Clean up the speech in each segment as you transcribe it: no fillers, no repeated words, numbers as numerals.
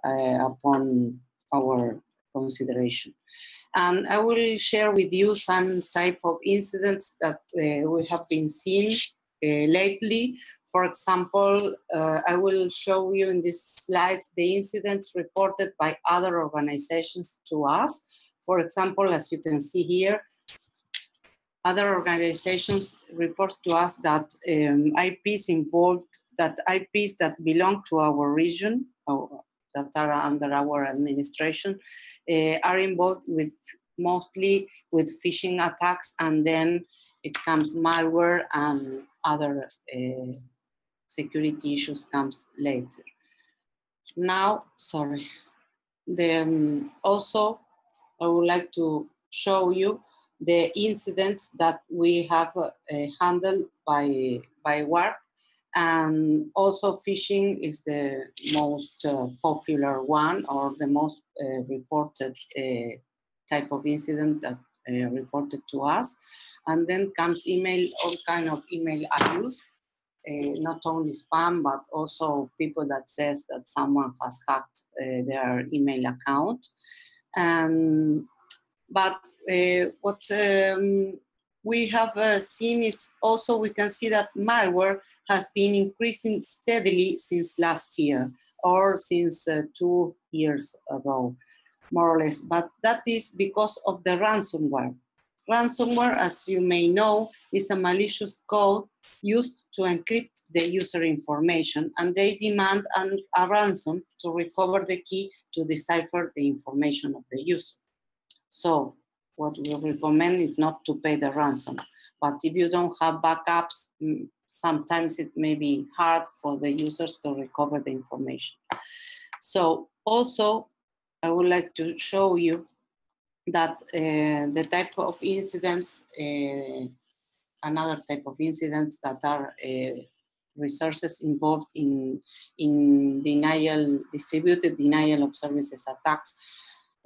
upon our consideration. And I will share with you some type of incidents that we have been seeing lately. For example, I will show you in this slide the incidents reported by other organizations to us. For example, as you can see here, other organizations report to us that IPs involved, that IPs that belong to our region, or that are under our administration, are involved with mostly with phishing attacks, and then it comes malware and other security issues comes later. Now, sorry. Also, I would like to show you the incidents that we have handled by work. And also phishing is the most popular one, or the most reported type of incident that reported to us. And then comes email, all kind of email abuse, not only spam, but also people that says that someone has hacked their email account. But what we have seen, it's also, we can see that malware has been increasing steadily since last year, or since 2 years ago, more or less. But that is because of the ransomware. Ransomware, as you may know, is a malicious code used to encrypt the user information, and they demand a ransom to recover the key to decipher the information of the user. So what we recommend is not to pay the ransom. But if you don't have backups, sometimes it may be hard for the users to recover the information. So also, I would like to show you that the type of incidents, another type of incidents that are resources involved in distributed denial of services attacks,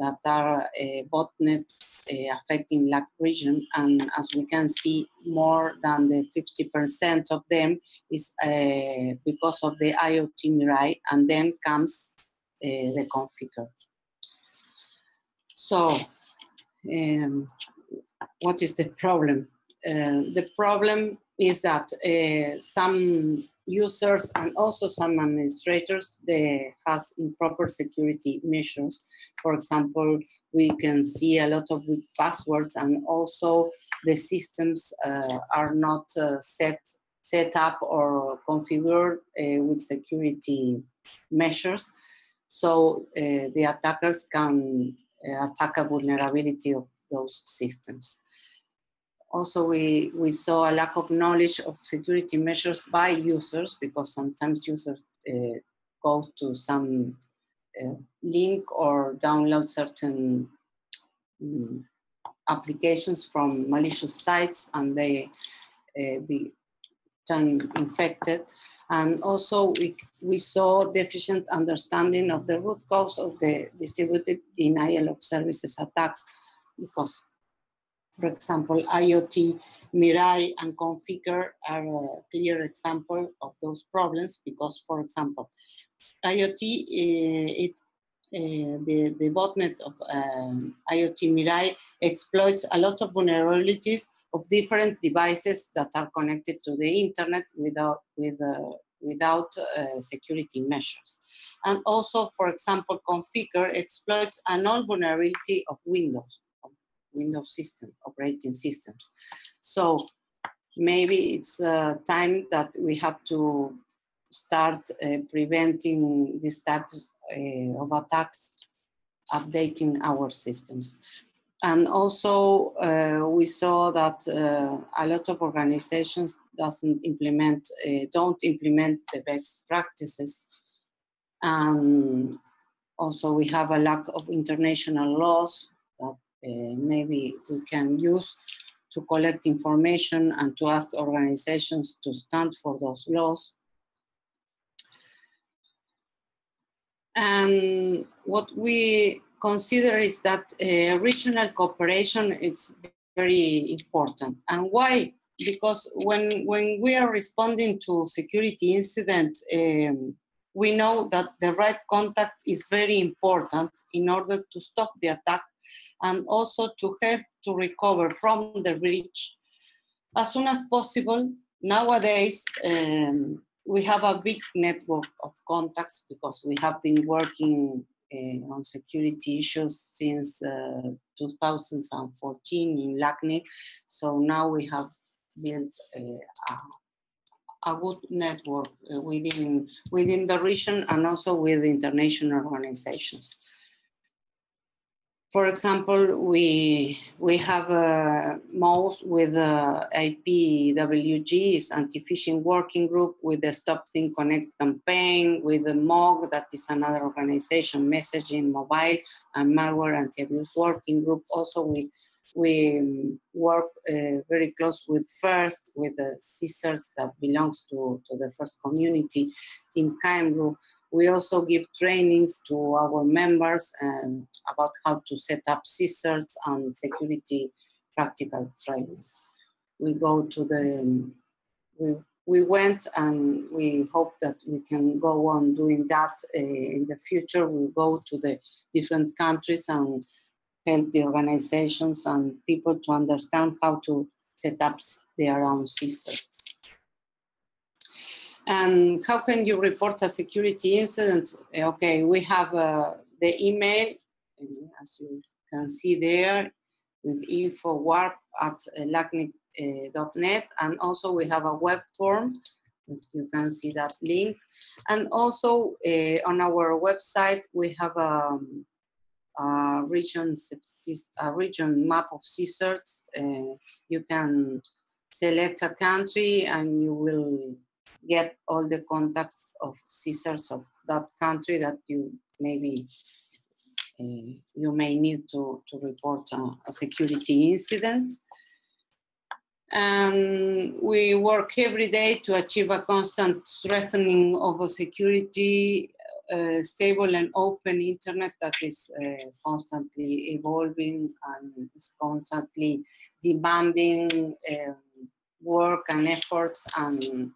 that are botnets affecting LAC region. And as we can see, more than the 50% of them is because of the IoT Mirai, and then comes the configure. So, what is the problem? The problem is that some users and also some administrators, they has improper security measures. For example, we can see a lot of weak passwords, and also the systems are not set up or configured with security measures. So the attackers can attack a vulnerability of those systems. Also, we saw a lack of knowledge of security measures by users, because sometimes users go to some link or download certain applications from malicious sites, and they become infected. And also we saw deficient understanding of the root cause of the distributed denial of services attacks, because, for example, IoT Mirai and Configure are a clear example of those problems, because, for example, IoT, the botnet of IoT Mirai exploits a lot of vulnerabilities of different devices that are connected to the internet without security measures. And also, for example, Configure exploits an old vulnerability of Windows system, operating systems. So maybe it's time that we have to start preventing these types of attacks, updating our systems. And also we saw that a lot of organizations don't implement the best practices. And also we have a lack of international laws that maybe we can use to collect information and to ask organizations to stand for those laws. And what we consider is that regional cooperation is very important. And why? Because when we are responding to security incidents, we know that the right contact is very important in order to stop the attack and also to help to recover from the breach as soon as possible. Nowadays, we have a big network of contacts because we have been working on security issues since 2014 in LACNIC. So now we have built a good network within the region and also with international organizations. For example, we have MOUs with IPWG's anti-phishing working group, with the Stop Think Connect campaign, with the MOG, that is another organization, messaging, mobile, and malware anti-abuse working group. Also, we work very close with FIRST, with the CSIRT that belongs to the FIRST community in Cameroon. We also give trainings to our members about how to set up CSIRTs and security practical trainings. We go to the, we went, and we hope that we can go on doing that in the future. We'll go to the different countries and help the organizations and people to understand how to set up their own CSIRTs. And how can you report a security incident? Okay, we have the email, as you can see there, with info@lacnic.net, and also we have a web form. You can see that link. And also on our website, we have a region map of CSIRTs. You can select a country and you will get all the contacts of CSIRTs of that country that you maybe you may need to report a security incident. And we work every day to achieve a constant strengthening of a security, stable and open internet that is constantly evolving and is constantly demanding work and efforts and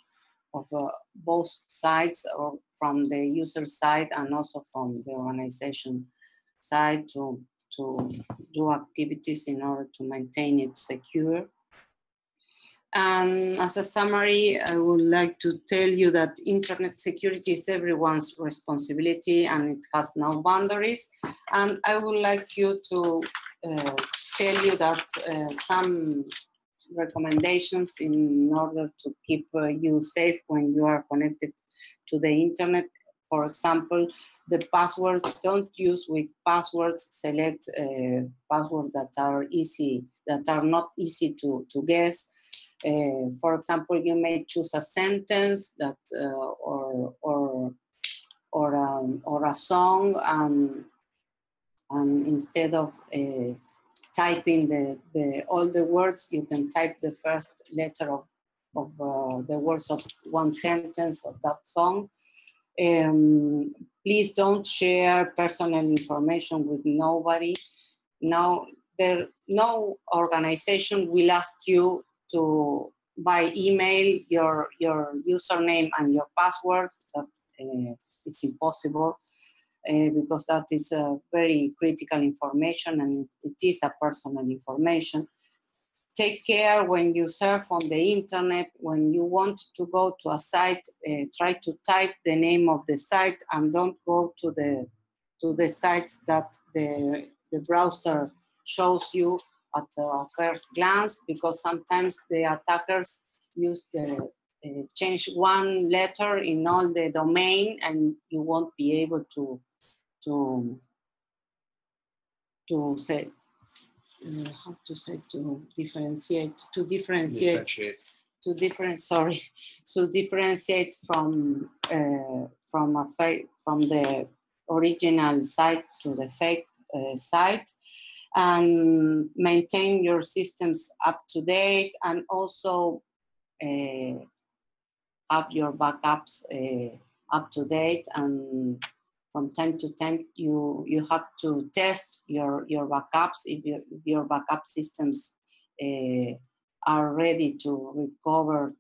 of both sides, or from the user side and also from the organization side, to do activities in order to maintain it secure. And as a summary, I would like to tell you that internet security is everyone's responsibility and it has no boundaries. And I would like you to tell you that some recommendations in order to keep you safe when you are connected to the internet. For example, the passwords, don't use weak passwords. Select passwords that are not easy to guess. For example, you may choose a sentence that or a song, and instead of typing all the words, you can type the first letter of the words of one sentence of that song. Please don't share personal information with nobody. No organization will ask you to by email your username and your password. That it's impossible. Because that is very critical information and it is a personal information. Take care when you surf on the internet. When you want to go to a site, try to type the name of the site and don't go to the sites that the browser shows you at first glance, because sometimes the attackers use change one letter in all the domain and you won't be able to say how to say to differentiate from the original site to the fake site, and maintain your systems up to date, and also have your backups up to date. And from time to time, you have to test your backups if your backup systems are ready to recover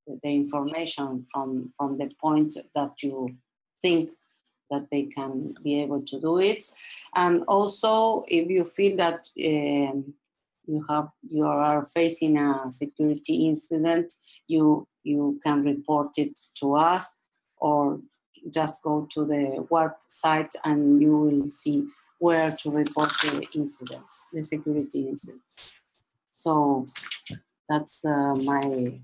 the information from the point that you think that they can be able to do it. And also, if you feel that you are facing a security incident, you can report it to us, or just go to the website and you will see where to report the incidents, the security incidents. So that's my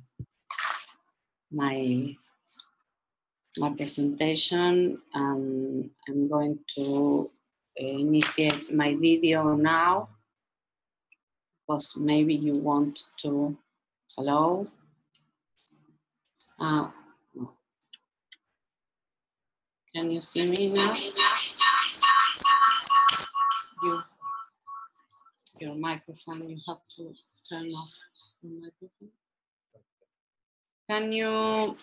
presentation. I'm going to initiate my video now, because maybe you want to. Hello? Can you see me now? Your microphone, you have to turn off your microphone. Can you?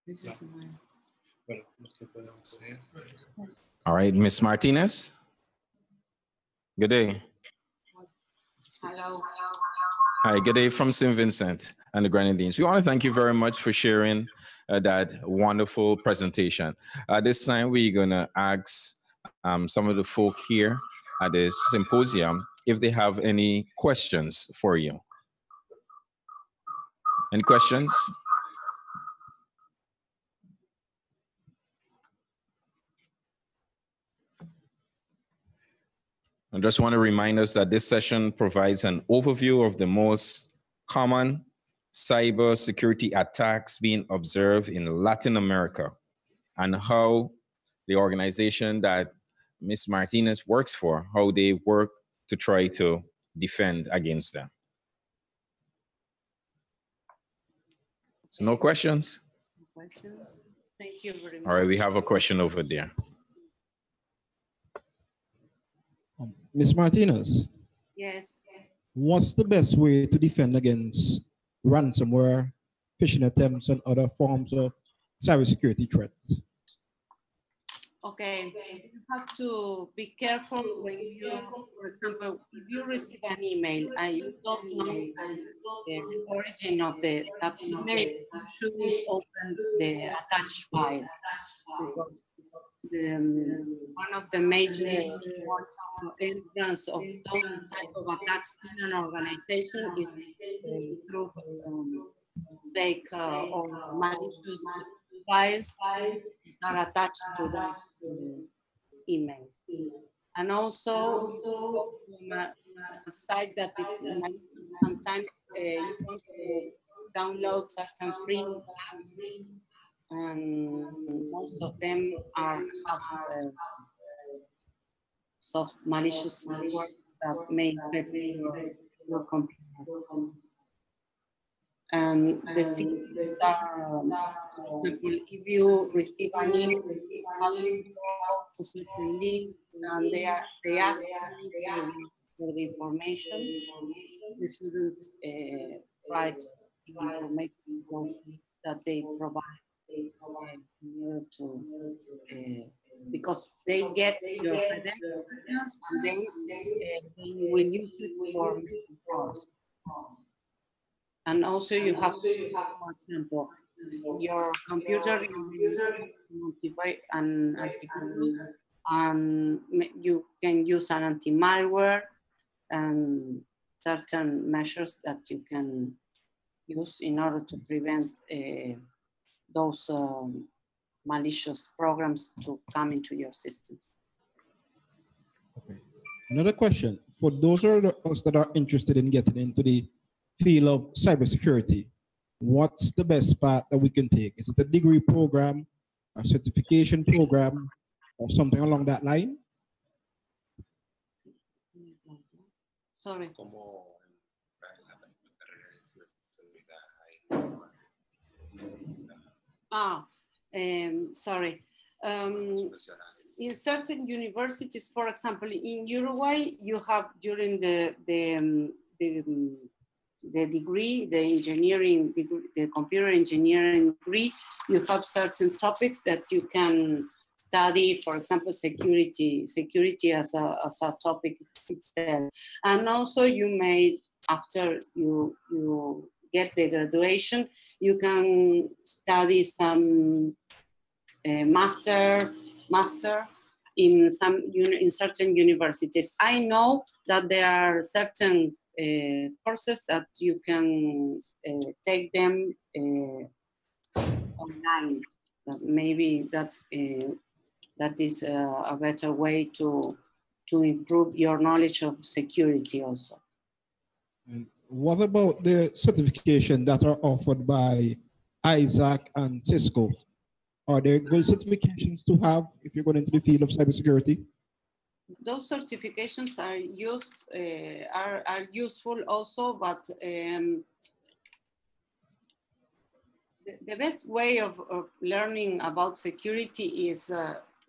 This is my... All right, Miss Martinez. Good day. Hello. Hi, good day from St. Vincent and the Grenadines. We want to thank you very much for sharing that wonderful presentation. This time we're going to ask some of the folk here at the symposium if they have any questions for you. Any questions? I just want to remind us that this session provides an overview of the most common cyber security attacks being observed in Latin America and how the organization that Ms. Martinez works for, how they work to try to defend against them. So no questions? No questions. Thank you very much. All right, we have a question over there. Ms. Martinez. Yes. What's the best way to defend against ransomware, phishing attempts, and other forms of cybersecurity threats? Okay, you have to be careful when you, for example, if you receive an email and you don't know the origin of that email, you shouldn't open the attached file, because one of the major points of entrance of those type of attacks in an organization is through fake or malicious files that are attached to the emails. And also from a site that is malicious, sometimes you want to download certain free apps, and most of them have soft malicious software that may affect your computer. And the things are, for example, if you receive an email, to certain link, and they ask you for the information, you shouldn't write the information that they provide in order to, because they get your credentials and then they will use it for making frauds. And also you have, for example, your computer, and you can use an anti-malware and certain measures that you can use in order to prevent those malicious programs to come into your systems. Okay. Another question, for those of us that are interested in getting into the field of cybersecurity, what's the best path that we can take? Is it a degree program, a certification program, or something along that line? Sorry. Sorry. In certain universities, for example, in Uruguay, you have during the degree, the engineering degree, the computer engineering degree, you have certain topics that you can study, for example, security as a topic itself. And also you may, after you get the graduation, you can study some master in certain universities. I know that there are certain courses that you can take them online. Maybe that is a better way to improve your knowledge of security also. And what about the certification that are offered by Isaac and Cisco? Are there good certifications to have if you're going into the field of cybersecurity? Those certifications are useful also, but the best way of learning about security is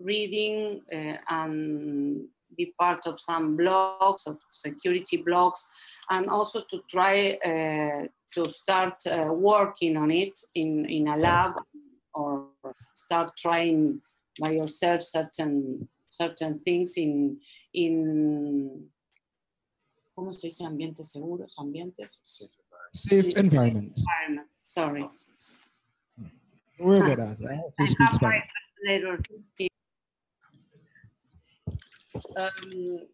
reading and be part of some blogs, of security blogs, and also to try to start working on it in a lab, or start trying by yourself certain things in ¿cómo se dice? Ambientes seguros, ambientes? Safe environments. Sorry. Don't worry about that. I have my translator here.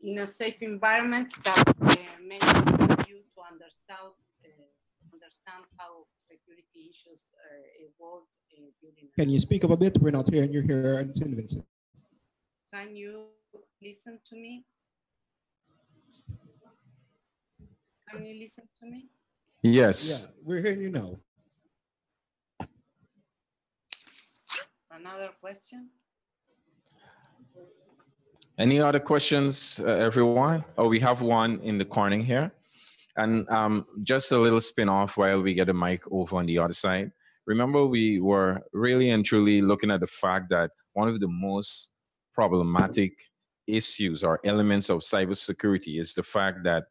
In a safe environment that may help you to understand how security issues evolved during. Can you speak up a bit? We're not hearing you here in St. Vincent. Can you listen to me? Can you listen to me? Yes. Yeah, we're hearing you now. Another question? Any other questions, everyone? Oh, we have one in the corner here. And just a little spin off while we get a mic over on the other side. Remember, we were really and truly looking at the fact that one of the most problematic issues or elements of cybersecurity is the fact that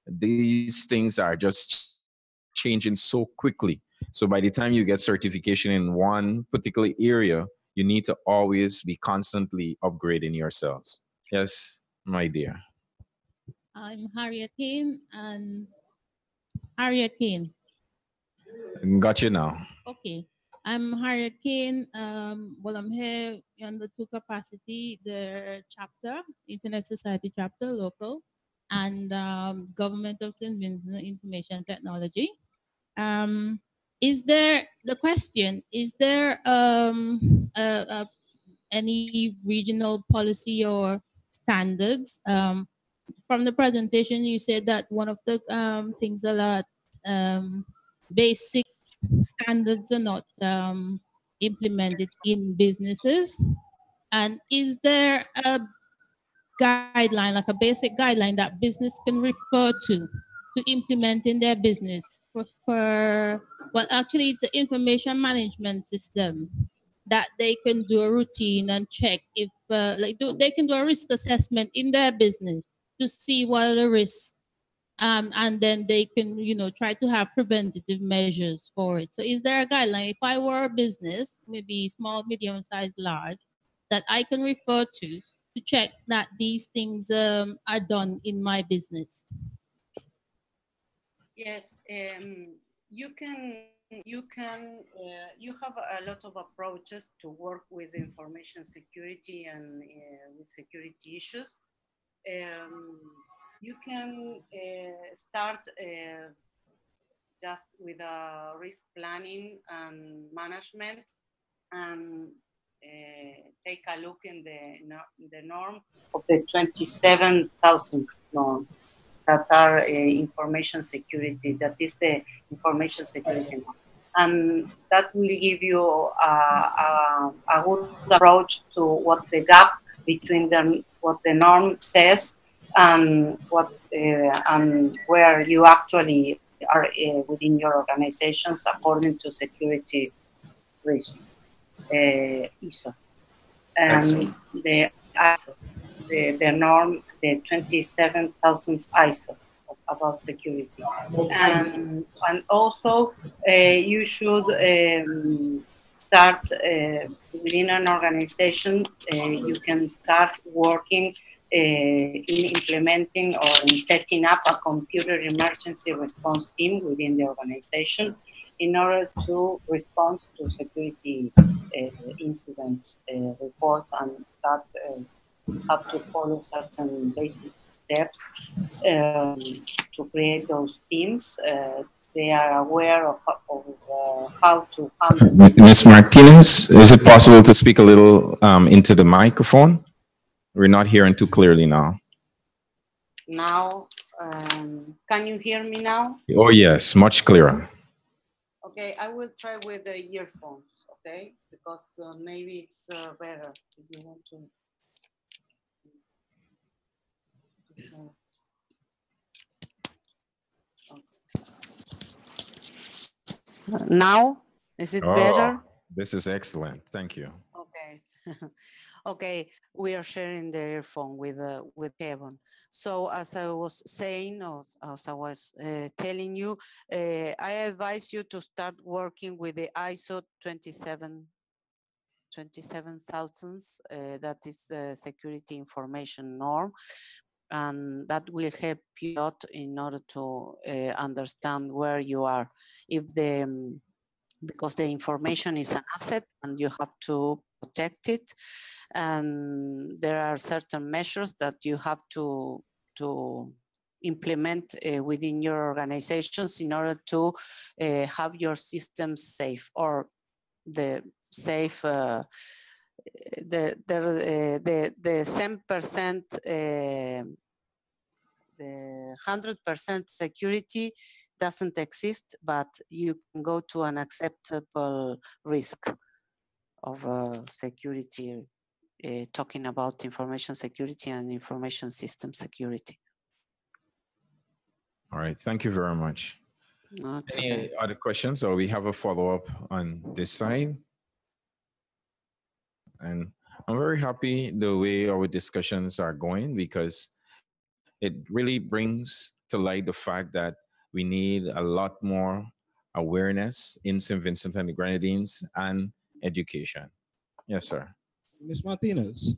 these things are just changing so quickly. So by the time you get certification in one particular area, you need to always be constantly upgrading yourselves. Yes, my dear. I'm Harriet Kane, and Harriet Kane. Got you now. Okay. I'm Harriet Kane. Well, I'm here on the two capacity, the chapter, Internet Society chapter, local, and Government of St. Vincent Information Technology. Is there any regional policy or standards? From the presentation, you said that one of the things a lot basic standards are not implemented in businesses. And is there a guideline, like a basic guideline that business can refer to implement in their business well, actually it's an information management system that they can do a routine and check if they can do a risk assessment in their business to see what are the risks, and then they can try to have preventative measures for it. So is there a guideline, if I were a business, maybe small, medium sized, large, that I can refer to check that these things are done in my business? Yes, you have a lot of approaches to work with information security and with security issues. You can start just with a risk planning and management, and take a look in the norm of the 27,000 norm that are information security. That is the information security norm. And that will give you a good approach to what the gap between what the norm says and what and where you actually are within your organizations according to security risks. ISO. And the ISO, the norm, the 27,000 ISO about security. And also you should start within an organization, you can start working in implementing or in setting up a computer emergency response team within the organization in order to respond to security incidents reports, and that have to follow certain basic steps to create those teams. They are aware of how to handle this. Ms. Martinez, is it possible to speak a little into the microphone? We're not hearing too clearly now. Now, can you hear me now? Oh, yes, much clearer. Okay, I will try with the earphones, okay? Because maybe it's better if you want to. Now, is it better? This is excellent. Thank you. Okay. Okay, we are sharing the earphone with Kevin. So as I was saying, or as I was telling you, I advise you to start working with the ISO 27000. That is the security information norm, and that will help you a lot in order to understand where you are. If the because the information is an asset and you have to protect it, and there are certain measures that you have to implement within your organizations in order to have your systems safe, or the safe the 10%, the 100% security doesn't exist, but you can go to an acceptable risk of security, talking about information security and information system security. All right, thank you very much. No, it's Any okay. other questions, or we have a follow-up on this side? And I'm very happy the way our discussions are going, because it really brings to light the fact that we need a lot more awareness in St. Vincent and the Grenadines and education. Yes, sir. Ms. Martinez,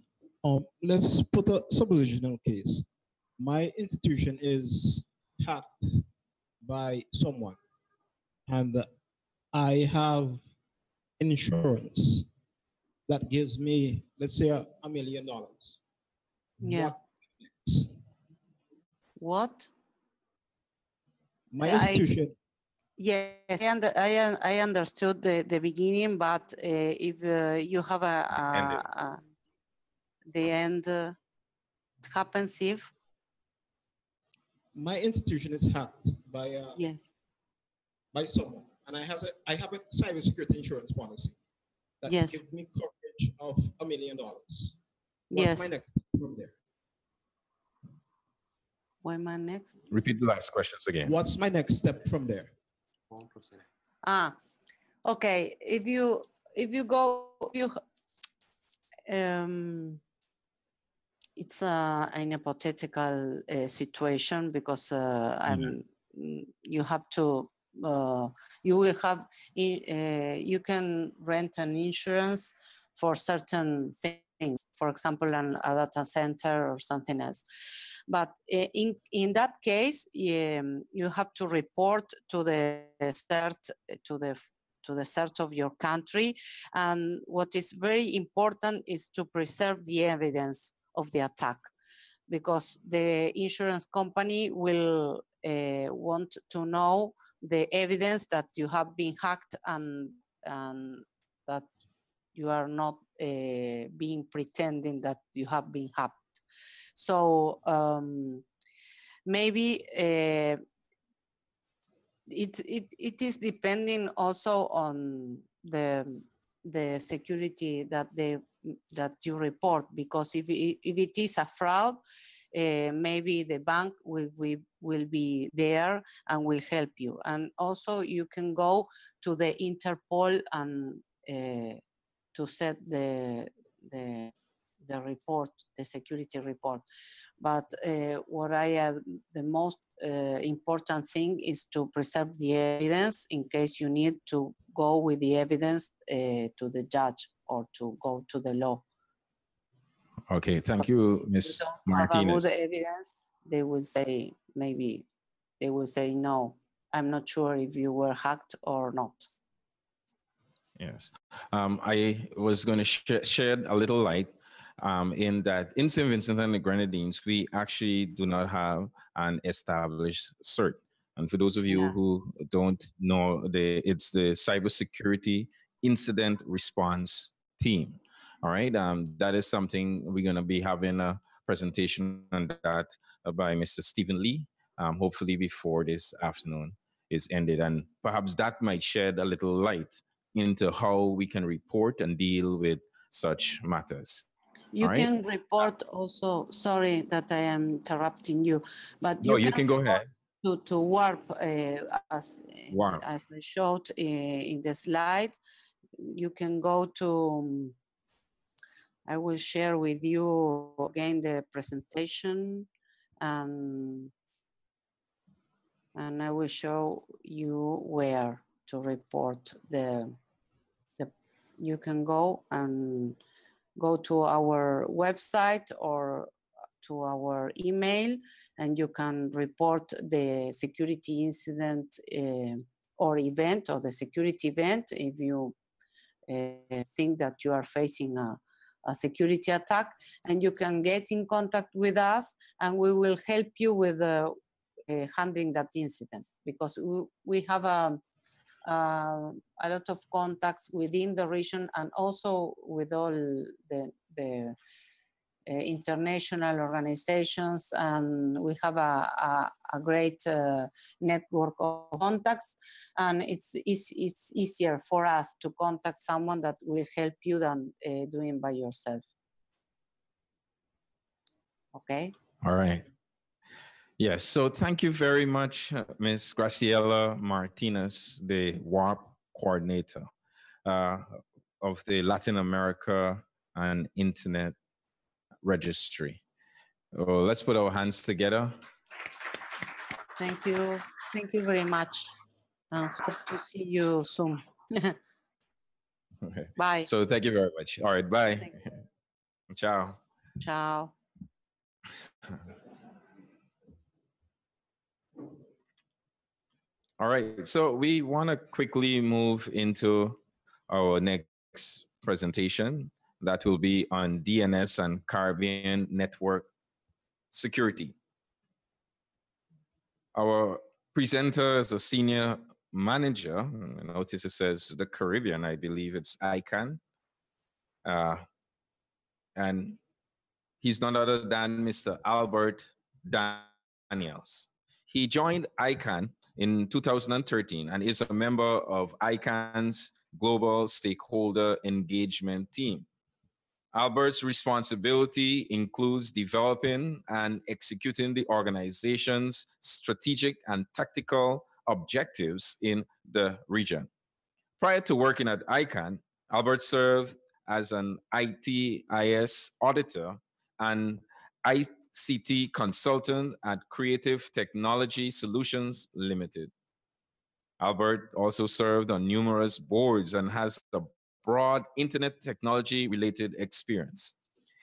let's put a suppositional case. My institution is hacked by someone, and I have insurance that gives me, let's say, $1 million. Yeah. What? My institution. Yes, I understood the beginning, but if you have the end happens if My institution is hacked by yes, by someone, and I have a cybersecurity insurance policy that yes, gives me coverage of $1 million. What's yes. my next step from there? Why my next? Repeat the last questions again. What's my next step from there? Okay. If you it's an hypothetical situation, because you have to you will have you can rent an insurance for certain things, for example, a data center or something else. But in that case, you have to report to the CERT, to the CERT of your country. And what is very important is to preserve the evidence of the attack, because the insurance company will want to know the evidence that you have been hacked, and that you are not being pretending that you have been hacked. So maybe it is depending also on the security that you report, because if it is a fraud, maybe the bank will be there and will help you. And also you can go to the Interpol and to set the report, the security report. But what the most important thing is to preserve the evidence in case you need to go with the evidence to the judge or to go to the law. Okay, thank you, Ms. Martinez. Have a good evidence, they will say, maybe they will say, no, I'm not sure if you were hacked or not. Yes, I was going to shed a little light in that in St. Vincent and the Grenadines, we actually do not have an established CERT. And for those of you who don't know, it's the Cybersecurity Incident Response Team. All right, that is something we're going to be having a presentation on that by Mr. Stephen Lee, hopefully before this afternoon is ended. And perhaps that might shed a little light into how we can report and deal with such matters. You can report also, sorry that I am interrupting you, but no, you can go ahead. To WARP, as I showed in the slide, you can go to, I will share with you again the presentation, and I will show you where to report you can go to our website or to our email, and you can report the security incident or event, or the security event, if you think that you are facing a security attack, and you can get in contact with us and we will help you with handling that incident, because we have a lot of contacts within the region and also with all the international organizations, and we have a great network of contacts, and it's easier for us to contact someone that will help you than doing by yourself. Okay. All right. Yes, so thank you very much, Ms. Graciela Martinez, the WARP coordinator of the Latin America and Internet Registry. Let's put our hands together. Thank you. Thank you very much. And hope to see you soon. Okay. Bye. So thank you very much. All right, bye. Ciao. Ciao. All right, so we want to quickly move into our next presentation that will be on DNS and Caribbean network security. Our presenter is a senior manager. Notice it says the Caribbean, I believe it's ICANN. And he's none other than Mr. Albert Daniels. He joined ICANN in 2013 and is a member of ICANN's Global Stakeholder Engagement Team. Albert's responsibility includes developing and executing the organization's strategic and tactical objectives in the region. Prior to working at ICANN, Albert served as an ITIS auditor and ICT consultant at Creative Technology Solutions Limited. Albert also served on numerous boards and has a broad internet technology related experience.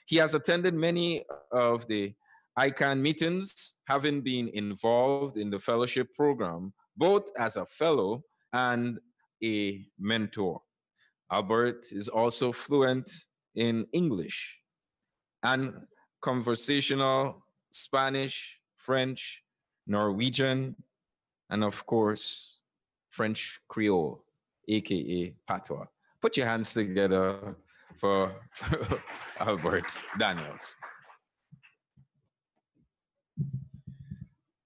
He has attended many of the ICANN meetings, having been involved in the fellowship program, both as a fellow and a mentor. Albert is also fluent in English and conversational Spanish, French, Norwegian, and of course, French Creole, AKA Patois. Put your hands together for Albert Daniels.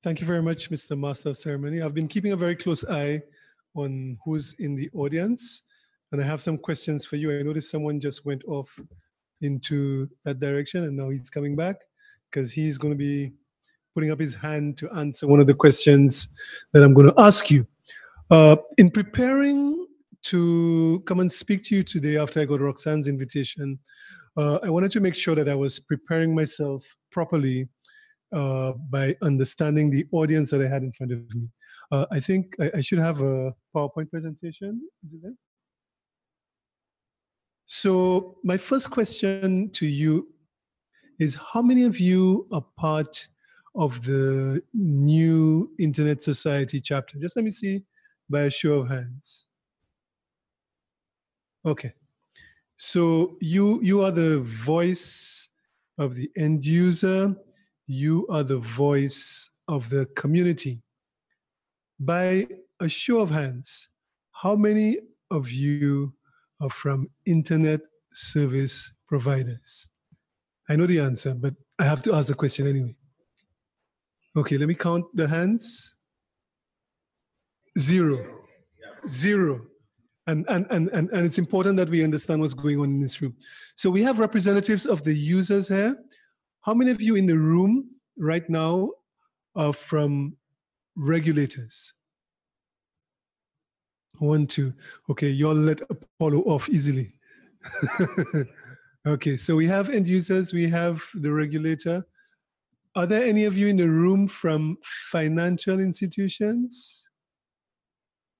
Thank you very much, Mr. Master of Ceremony. I've been keeping a very close eye on who's in the audience, and I have some questions for you. I noticed someone just went off into that direction, and now he's coming back because he's going to be putting up his hand to answer one of the questions that I'm going to ask you. In preparing to come and speak to you today after I got Roxanne's invitation, I wanted to make sure that I was preparing myself properly by understanding the audience that I had in front of me. I think I should have a PowerPoint presentation. Is it there? So my first question to you is, how many of you are part of the new Internet Society chapter? Just let me see by a show of hands. Okay. So you are the voice of the end user. You are the voice of the community. By a show of hands, how many of you are from internet service providers? I know the answer, but I have to ask the question anyway. Okay, let me count the hands. 0. 0. And it's important that we understand what's going on in this room. So we have representatives of the users here. How many of you in the room right now are from regulators? 1, 2. Okay, y'all let Apollo off easily. Okay, so we have end users, we have the regulator. Are there any of you in the room from financial institutions?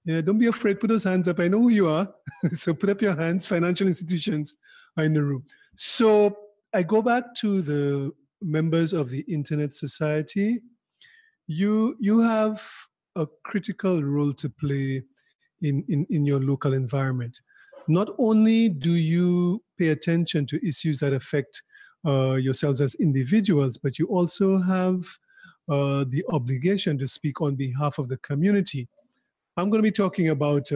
Yeah, don't be afraid, put those hands up. I know who you are. So put up your hands. Financial institutions are in the room. So I go back to the members of the Internet Society. You have a critical role to play in your local environment. Not only do you pay attention to issues that affect yourselves as individuals, but you also have the obligation to speak on behalf of the community. I'm going to be talking about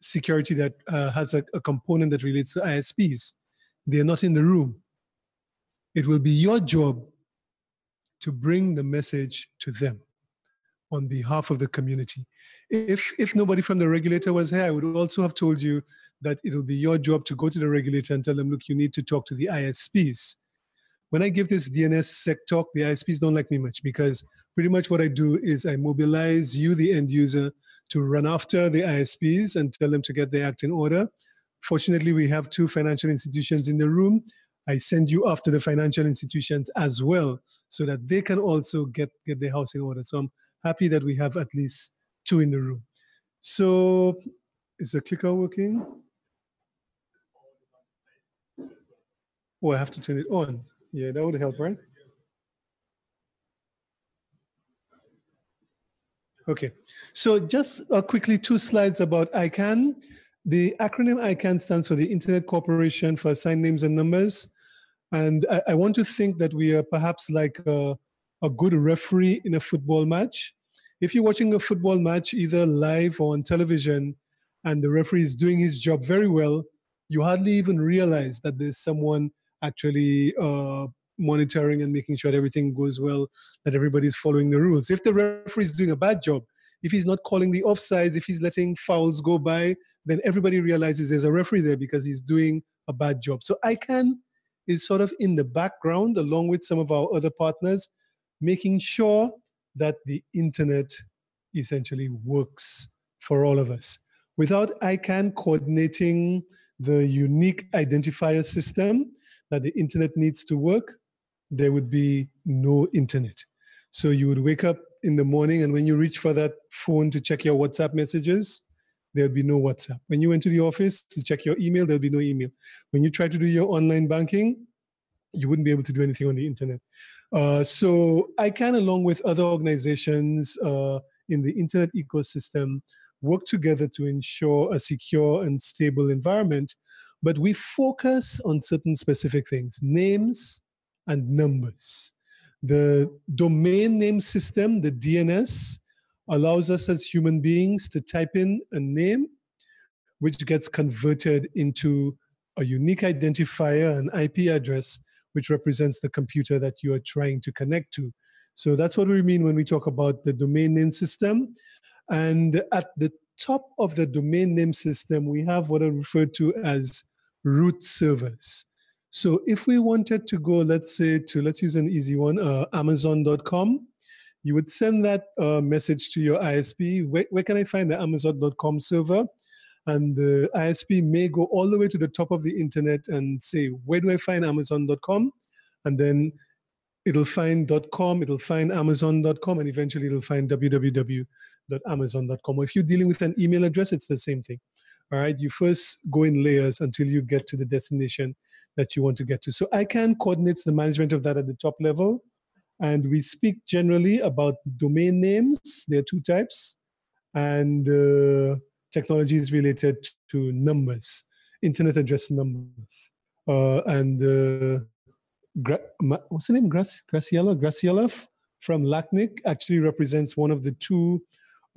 security that has a component that relates to ISPs. They're not in the room. It will be your job to bring the message to them on behalf of the community. If nobody from the regulator was here, I would also have told you that it'll be your job to go to the regulator and tell them, look, you need to talk to the ISPs. When I give this DNS sec talk, the ISPs don't like me much because pretty much what I do is I mobilize you, the end user, to run after the ISPs and tell them to get their act in order. Fortunately, we have 2 financial institutions in the room. I send you after the financial institutions as well so that they can also get their house in order. So I'm happy that we have at least 2 in the room. So is the clicker working? Oh, I have to turn it on. Yeah, that would help, right? Okay, so just quickly 2 slides about ICANN. The acronym ICANN stands for the Internet Corporation for Assigned Names and Numbers. And I want to think that we are perhaps like a good referee in a football match. If you're watching a football match, either live or on television, and the referee is doing his job very well, you hardly even realize that there's someone actually monitoring and making sure that everything goes well, that everybody's following the rules. If the referee is doing a bad job, if he's not calling the offsides, if he's letting fouls go by, then everybody realizes there's a referee there because he's doing a bad job. So ICANN is sort of in the background, along with some of our other partners, making sure that the internet essentially works for all of us. Without ICANN coordinating the unique identifier system that the internet needs to work, there would be no internet. So you would wake up in the morning, and when you reach for that phone to check your WhatsApp messages, there'll be no WhatsApp. When you went to the office to check your email, there'll be no email. When you try to do your online banking, you wouldn't be able to do anything on the internet. So ICANN, along with other organizations in the internet ecosystem, work together to ensure a secure and stable environment. But we focus on certain specific things: names and numbers. The domain name system, the DNS, allows us as human beings to type in a name, which gets converted into a unique identifier, an IP address, which represents the computer that you are trying to connect to. So that's what we mean when we talk about the domain name system. And at the top of the domain name system, we have what are referred to as root servers. So if we wanted to go, let's say, let's use an easy one, Amazon.com, you would send that message to your ISP. Where can I find the Amazon.com server? And the ISP may go all the way to the top of the internet and say, where do I find Amazon.com? And then it'll find .com, it'll find Amazon.com, and eventually it'll find www. .amazon.com. Or if you're dealing with an email address, it's the same thing. All right, you first go in layers until you get to the destination that you want to get to. So ICANN coordinates the management of that at the top level. And we speak generally about domain names. There are two types. And technologies related to numbers, internet address numbers. What's the name? Graciela from LACNIC actually represents one of the two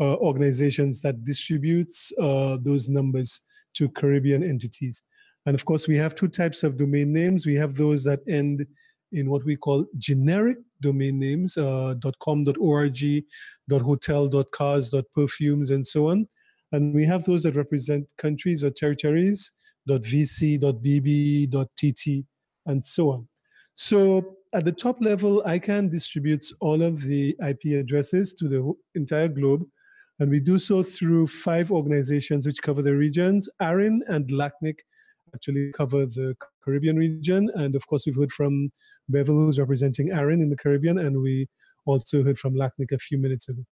organizations that distributes those numbers to Caribbean entities. And of course, we have two types of domain names. We have those that end in what we call generic domain names, .com, .org, .hotel, .cars, .perfumes, and so on. And we have those that represent countries or territories, .vc, .bb, .tt, and so on. So at the top level, ICANN distributes all of the IP addresses to the entire globe. And we do so through 5 organizations which cover the regions. ARIN and LACNIC actually cover the Caribbean region. And of course, we've heard from Bevel, who's representing ARIN in the Caribbean. And we also heard from LACNIC a few minutes ago.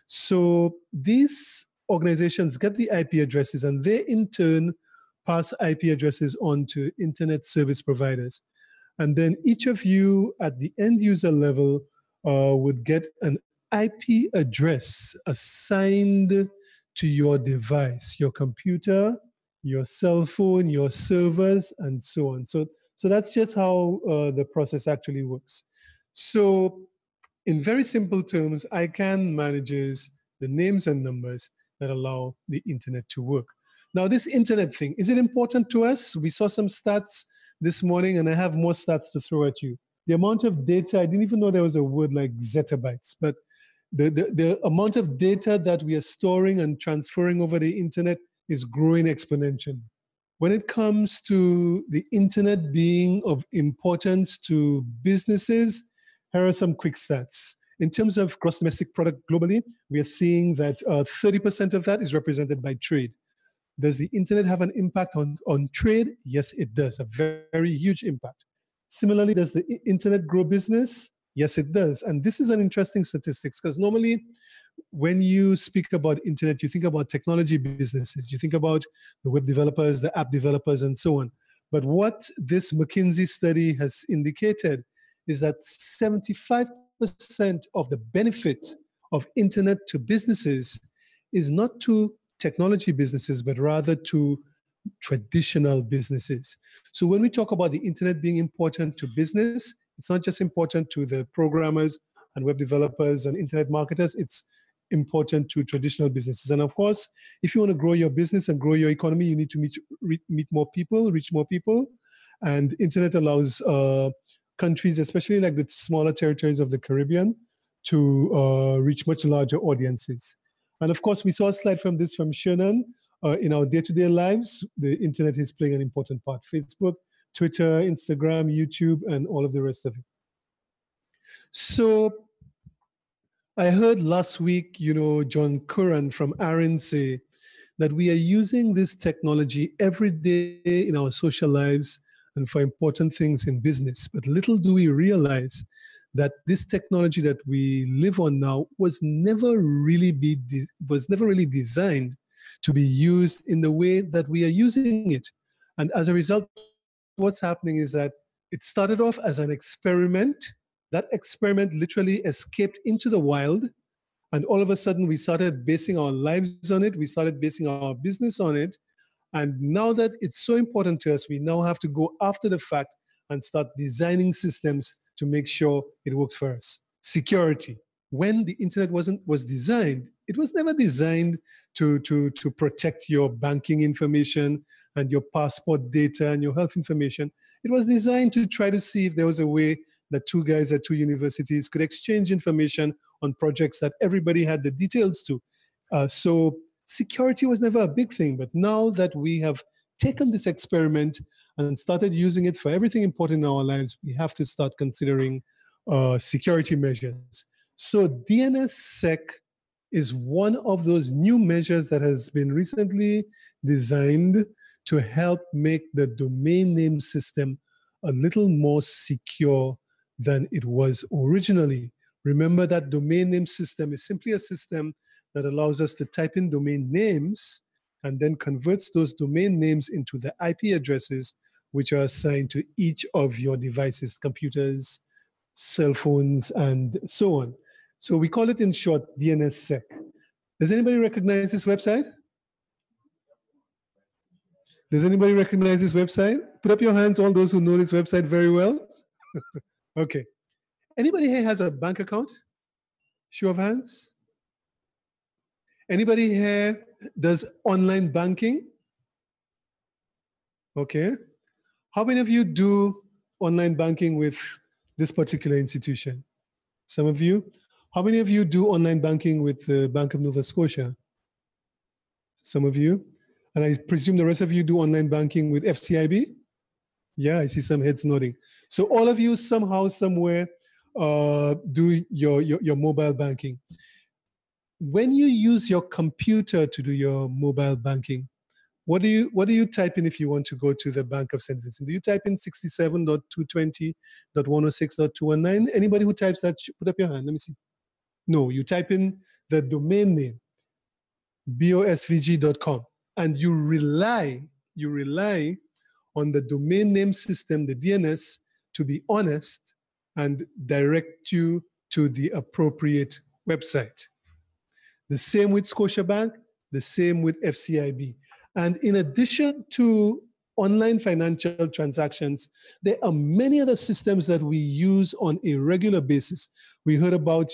So these organizations get the IP addresses, and they in turn pass IP addresses on to internet service providers. And then each of you at the end user level would get an IP address assigned to your device, your computer, your cell phone, your servers, and so on. So that's just how the process actually works. So in very simple terms, ICANN manages the names and numbers that allow the internet to work. Now, this internet thing, is it important to us? We saw some stats this morning, and I have more stats to throw at you. The amount of data, I didn't even know there was a word like zettabytes, but the amount of data that we are storing and transferring over the internet is growing exponentially. When it comes to the internet being of importance to businesses, here are some quick stats. In terms of gross domestic product globally, we are seeing that 30% of that is represented by trade. Does the internet have an impact on trade? Yes, it does, a very, very huge impact. Similarly, does the internet grow business? Yes, it does. And this is an interesting statistics, because normally when you speak about internet, you think about technology businesses, you think about the web developers, the app developers, and so on. But what this McKinsey study has indicated is that 75% of the benefit of internet to businesses is not to technology businesses, but rather to traditional businesses. So when we talk about the internet being important to business, it's not just important to the programmers and web developers and internet marketers, it's important to traditional businesses. And of course, if you want to grow your business and grow your economy, you need to meet more people, reach more people. And internet allows countries, especially like the smaller territories of the Caribbean, to reach much larger audiences. And of course, we saw a slide from Shannon. In our day-to-day lives, the internet is playing an important part. Facebook, Twitter, Instagram, YouTube, and all of the rest of it. So I heard last week, John Curran from ARIN say that we are using this technology every day in our social lives and for important things in business. But little do we realize that this technology that we live on now was never really designed to be used in the way that we are using it. And as a result, what's happening is that it started off as an experiment. That experiment literally escaped into the wild. And all of a sudden, we started basing our lives on it. We started basing our business on it. And now that it's so important to us, we now have to go after the fact and start designing systems to make sure it works for us. Security. When the internet was designed, it was never designed to protect your banking information and your passport data and your health information. It was designed to try to see if there was a way that two guys at two universities could exchange information on projects that everybody had the details to. So security was never a big thing, but now that we have taken this experiment and started using it for everything important in our lives, we have to start considering security measures. So DNSSEC is one of those new measures that has been recently designed to help make the domain name system a little more secure than it was originally. Remember that domain name system is simply a system that allows us to type in domain names and then converts those domain names into the IP addresses which are assigned to each of your devices, computers, cell phones, and so on. So we call it in short DNSSEC. Does anybody recognize this website? Does anybody recognize this website? Put up your hands, all those who know this website very well. Okay. Anybody here has a bank account? Show of hands. Anybody here does online banking? Okay. How many of you do online banking with this particular institution? Some of you. How many of you do online banking with the Bank of Nova Scotia? Some of you. And I presume the rest of you do online banking with FCIB? Yeah, I see some heads nodding. So all of you somehow, somewhere do your mobile banking. When you use your computer to do your mobile banking, what do you type in if you want to go to the Bank of St. Vincent? Do you type in 67.220.106.219? Anybody who types that, put up your hand. Let me see. No, you type in the domain name, bosvg.com, and you rely on the domain name system, the DNS, to be honest and direct you to the appropriate website. The same with Scotiabank, the same with FCIB. And in addition to online financial transactions, there are many other systems that we use on a regular basis. We heard about,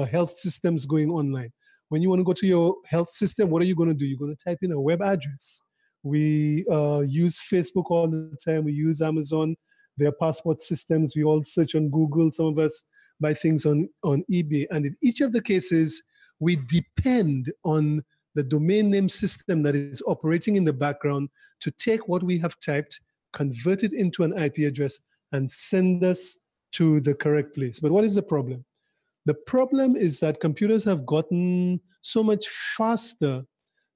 health systems going online. When you want to go to your health system, what are you going to do? You're going to type in a web address. We use Facebook all the time. We use Amazon. There are passport systems. We all search on Google. Some of us buy things on eBay. And in each of the cases, we depend on the domain name system that is operating in the background to take what we have typed, convert it into an IP address, and send us to the correct place. But what is the problem? The problem is that computers have gotten so much faster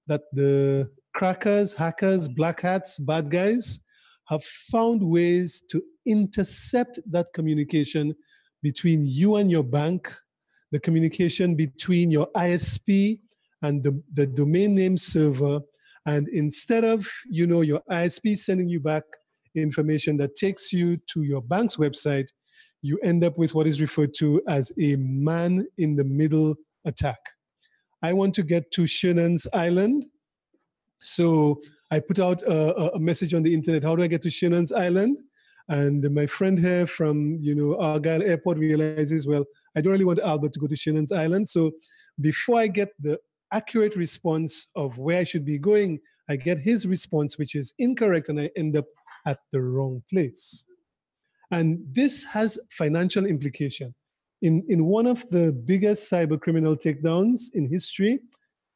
that the crackers, hackers, black hats, bad guys have found ways to intercept that communication between you and your bank, the communication between your ISP and the domain name server. And instead of, your ISP sending you back information that takes you to your bank's website, you end up with what is referred to as a man-in-the-middle attack. I want to get to Shannon's Island. So I put out a message on the internet, how do I get to Shannon's Island? And my friend here from, Argyle Airport realizes, well, I don't really want Albert to go to Shannon's Island. So before I get the accurate response of where I should be going, I get his response, which is incorrect, and I end up at the wrong place. And this has financial implication. In one of the biggest cyber criminal takedowns in history,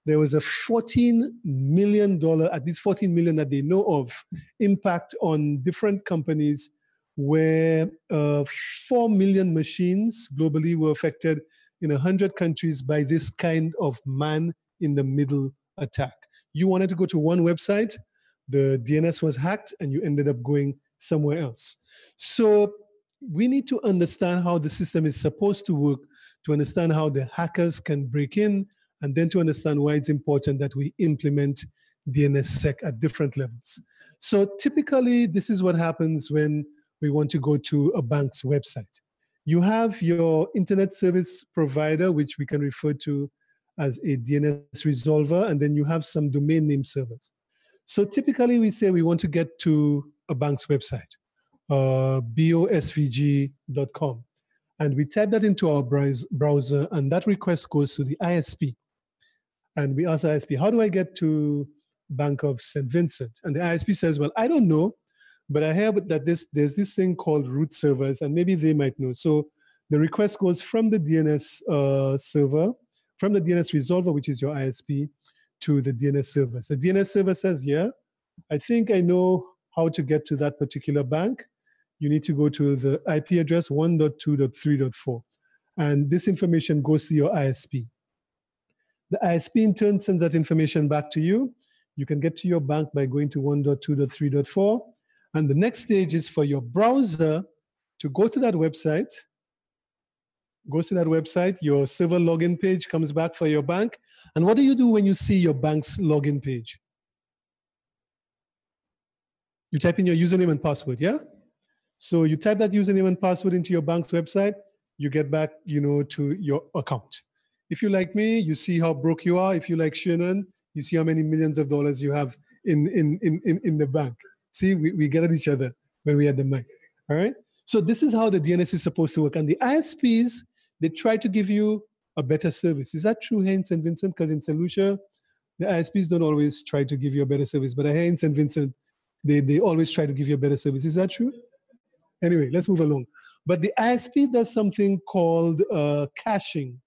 there was a $14 million, at least $14 million that they know of, impact on different companies where 4 million machines globally were affected in 100 countries by this kind of man-in-the-middle attack. You wanted to go to one website, the DNS was hacked, and you ended up going somewhere else. So we need to understand how the system is supposed to work, to understand how the hackers can break in, and then to understand why it's important that we implement DNSSEC at different levels. So typically, this is what happens when we want to go to a bank's website. You have your internet service provider, which we can refer to as a DNS resolver, and then you have some domain name servers. So typically, we say we want to get to a bank's website, bosvg.com. And we type that into our browser, and that request goes to the ISP. And we ask the ISP, how do I get to Bank of St. Vincent? And the ISP says, well, I don't know, but I hear that there's this thing called root servers, and maybe they might know. So the request goes from the DNS server, from the DNS resolver, which is your ISP, to the DNS servers. The DNS server says, yeah, I think I know how to get to that particular bank. You need to go to the IP address 1.2.3.4. And this information goes to your ISP. The ISP in turn sends that information back to you. You can get to your bank by going to 1.2.3.4. And the next stage is for your browser to go to that website, goes to that website, your server login page comes back for your bank, And what do you do when you see your bank's login page? You type in your username and password, yeah? So you type that username and password into your bank's website, you get back, to your account. If you like me, you see how broke you are. If you like Shannon, you see how many millions of dollars you have in the bank. See, we get at each other when we had the mic, all right? So this is how the DNS is supposed to work. And the ISPs, they try to give you a better service. Is that true here in St. Vincent? Because in St. Lucia, the ISPs don't always try to give you a better service. But here in St. Vincent, they always try to give you a better service. Is that true? Anyway, let's move along. But the ISP does something called caching.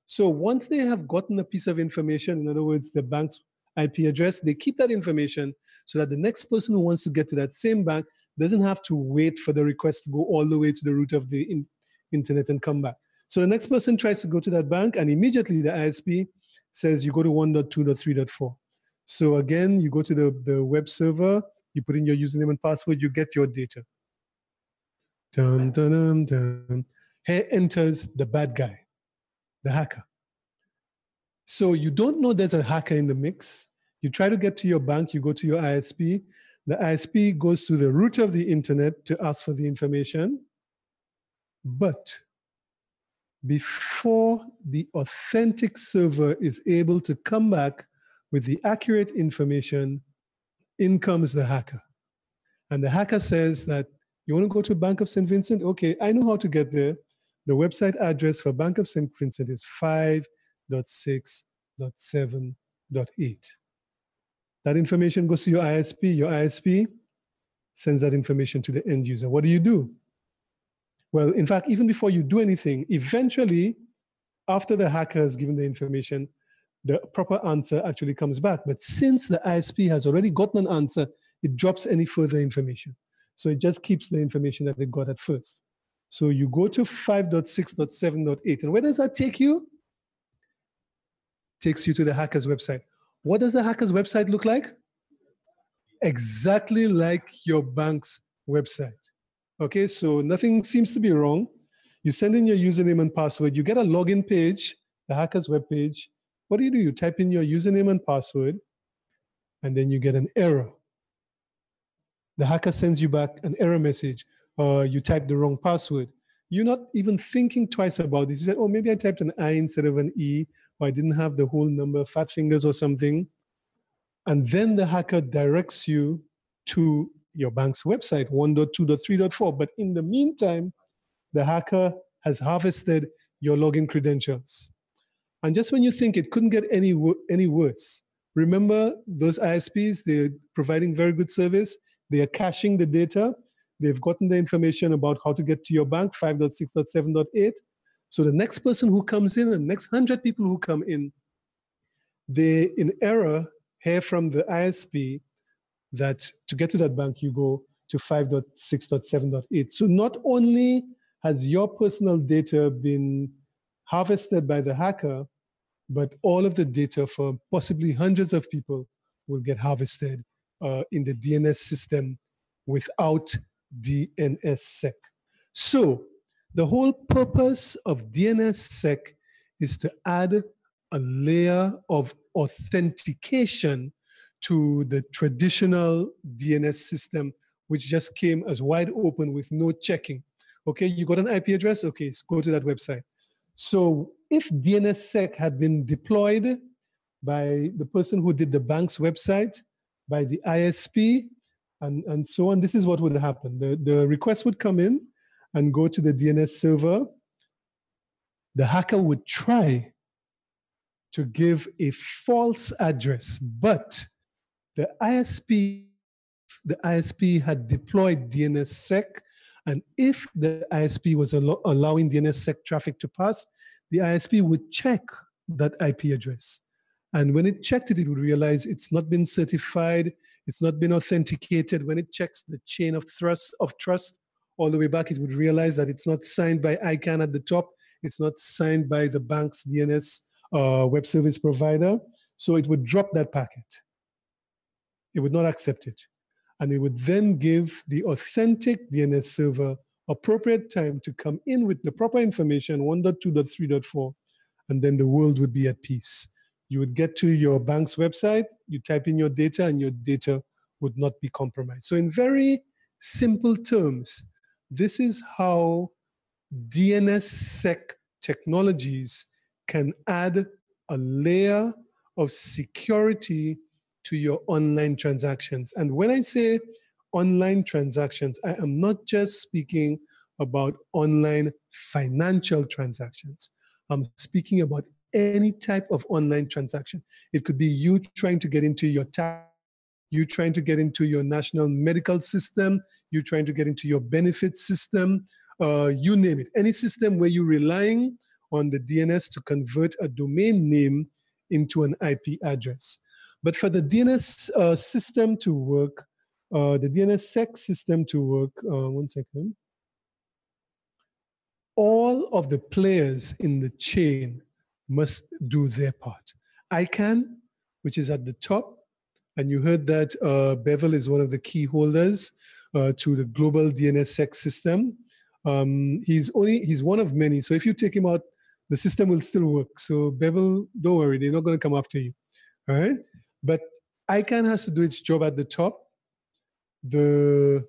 So once they have gotten a piece of information, in other words, the bank's IP address, they keep that information so that the next person who wants to get to that same bank doesn't have to wait for the request to go all the way to the root of the internet and come back. So the next person tries to go to that bank, and immediately the ISP says you go to 1.2.3.4. So again, you go to the web server, you put in your username and password, you get your data. Dun, dun, dun, dun. Here enters the bad guy, the hacker. So you don't know there's a hacker in the mix. You try to get to your bank, you go to your ISP. The ISP goes to the root of the internet to ask for the information. But before the authentic server is able to come back with the accurate information, in comes the hacker. And the hacker says that, you want to go to Bank of St. Vincent? Okay, I know how to get there. The website address for Bank of St. Vincent is 5.6.7.8. That information goes to your ISP. Your ISP sends that information to the end user. What do? Well, in fact, even before you do anything, eventually, after the hacker has given the information, the proper answer actually comes back. But since the ISP has already gotten an answer, it drops any further information. So it just keeps the information that it got at first. So you go to 5.6.7.8. And where does that take you? Takes you to the hacker's website. What does the hacker's website look like? Exactly like your bank's website. Okay, so nothing seems to be wrong. You send in your username and password. You get a login page, the hacker's web page. What do? You type in your username and password, and then you get an error. The hacker sends you back an error message. You typed the wrong password. You're not even thinking twice about this. You said, oh, maybe I typed an I instead of an E, or I didn't have the whole number, fat fingers or something. And then the hacker directs you to your bank's website, 1.2.3.4. But in the meantime, the hacker has harvested your login credentials. And just when you think it couldn't get any worse, remember those ISPs, they're providing very good service. They are caching the data. They've gotten the information about how to get to your bank, 5.6.7.8. So the next person who comes in, the next 100 people who come in, they, in error, hear from the ISP that to get to that bank, you go to 5.6.7.8. So not only has your personal data been harvested by the hacker, but all of the data for possibly hundreds of people will get harvested in the DNS system without DNSSEC. So the whole purpose of DNSSEC is to add a layer of authentication to the traditional DNS system, which just came as wide open with no checking. Okay, you got an IP address? Okay, go to that website. So if DNSSEC had been deployed by the person who did the bank's website, by the ISP, and so on, this is what would happen. The request would come in and go to the DNS server. The hacker would try to give a false address, but the ISP had deployed DNSSEC, and if the ISP was allowing DNSSEC traffic to pass, the ISP would check that IP address. And when it checked it, it would realize it's not been certified, it's not been authenticated. When it checks the chain of trust all the way back, it would realize that it's not signed by ICANN at the top, it's not signed by the bank's DNS web service provider. So it would drop that packet. It would not accept it. And it would then give the authentic DNS server appropriate time to come in with the proper information, 1.2.3.4, and then the world would be at peace. You would get to your bank's website, you type in your data, and your data would not be compromised. So in very simple terms, this is how DNSSEC technologies can add a layer of security to your online transactions. And when I say online transactions, I am not just speaking about online financial transactions. I'm speaking about any type of online transaction. It could be you trying to get into your tax, you trying to get into your national medical system, you trying to get into your benefit system, you name it. Any system where you're relying on the DNS to convert a domain name into an IP address. But for the DNS system to work, the DNSSEC system to work, one second, all of the players in the chain must do their part. ICANN, which is at the top, and you heard that Bevel is one of the key holders to the global DNSSEC system. He's one of many. So if you take him out, the system will still work. So Bevel, don't worry, they're not going to come after you. All right? But ICANN has to do its job at the top. The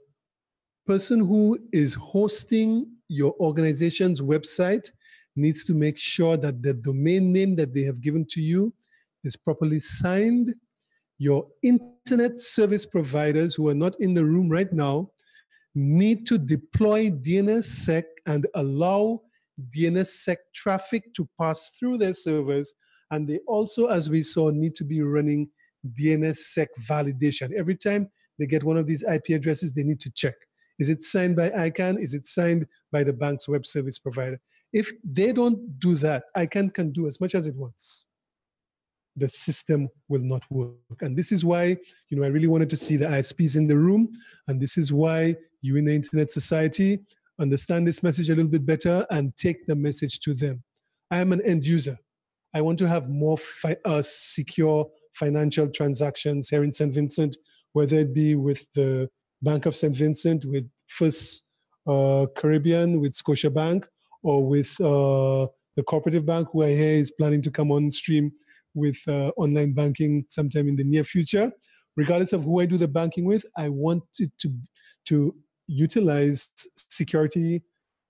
person who is hosting your organization's website needs to make sure that the domain name that they have given to you is properly signed. Your internet service providers who are not in the room right now need to deploy DNSSEC and allow DNSSEC traffic to pass through their servers. And they also, as we saw, need to be running DNSSEC validation. Every time they get one of these IP addresses, they need to check. Is it signed by ICANN? Is it signed by the bank's web service provider? If they don't do that, ICANN can do as much as it wants. The system will not work. And this is why, I really wanted to see the ISPs in the room. And this is why you in the Internet Society understand this message a little bit better and take the message to them. I am an end user. I want to have more secure financial transactions here in St. Vincent, whether it be with the Bank of St. Vincent, with First Caribbean, with Scotiabank, or with the Cooperative Bank, who I hear is planning to come on stream with online banking sometime in the near future. Regardless of who I do the banking with, I want it to utilize security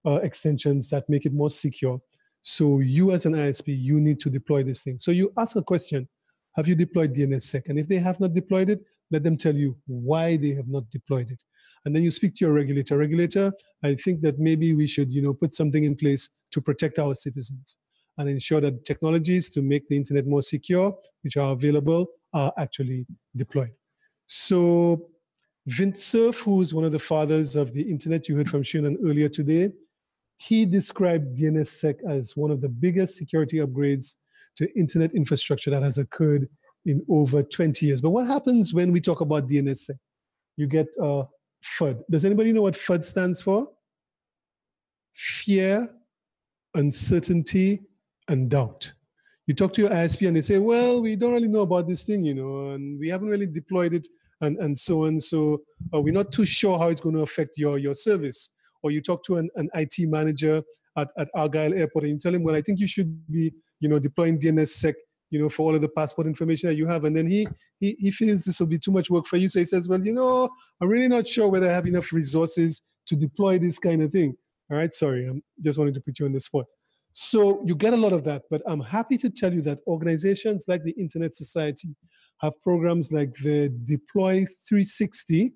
extensions that make it more secure. So you as an ISP, you need to deploy this thing. So you ask a question, have you deployed DNSSEC? And if they have not deployed it, let them tell you why they have not deployed it. And then you speak to your regulator. Regulator, I think that maybe we should, put something in place to protect our citizens and ensure that technologies to make the internet more secure, which are available, are actually deployed. So Vincent, who is one of the fathers of the internet, you heard from Shannon earlier today, he described DNSSEC as one of the biggest security upgrades to internet infrastructure that has occurred in over 20 years. But what happens when we talk about DNSSEC? You get FUD. Does anybody know what FUD stands for? Fear, uncertainty, and doubt. You talk to your ISP and they say, well, we don't really know about this thing, and we haven't really deployed it and so on. So we're not too sure how it's going to affect your service. Or you talk to an IT manager at Argyle Airport and you tell him, well, I think you should be, deploying DNSSEC, for all of the passport information that you have. And then he feels this will be too much work for you. So he says, well, I'm really not sure whether I have enough resources to deploy this kind of thing. All right, sorry, I just wanted to put you on the spot. So you get a lot of that, but I'm happy to tell you that organizations like the Internet Society have programs like the Deploy 360,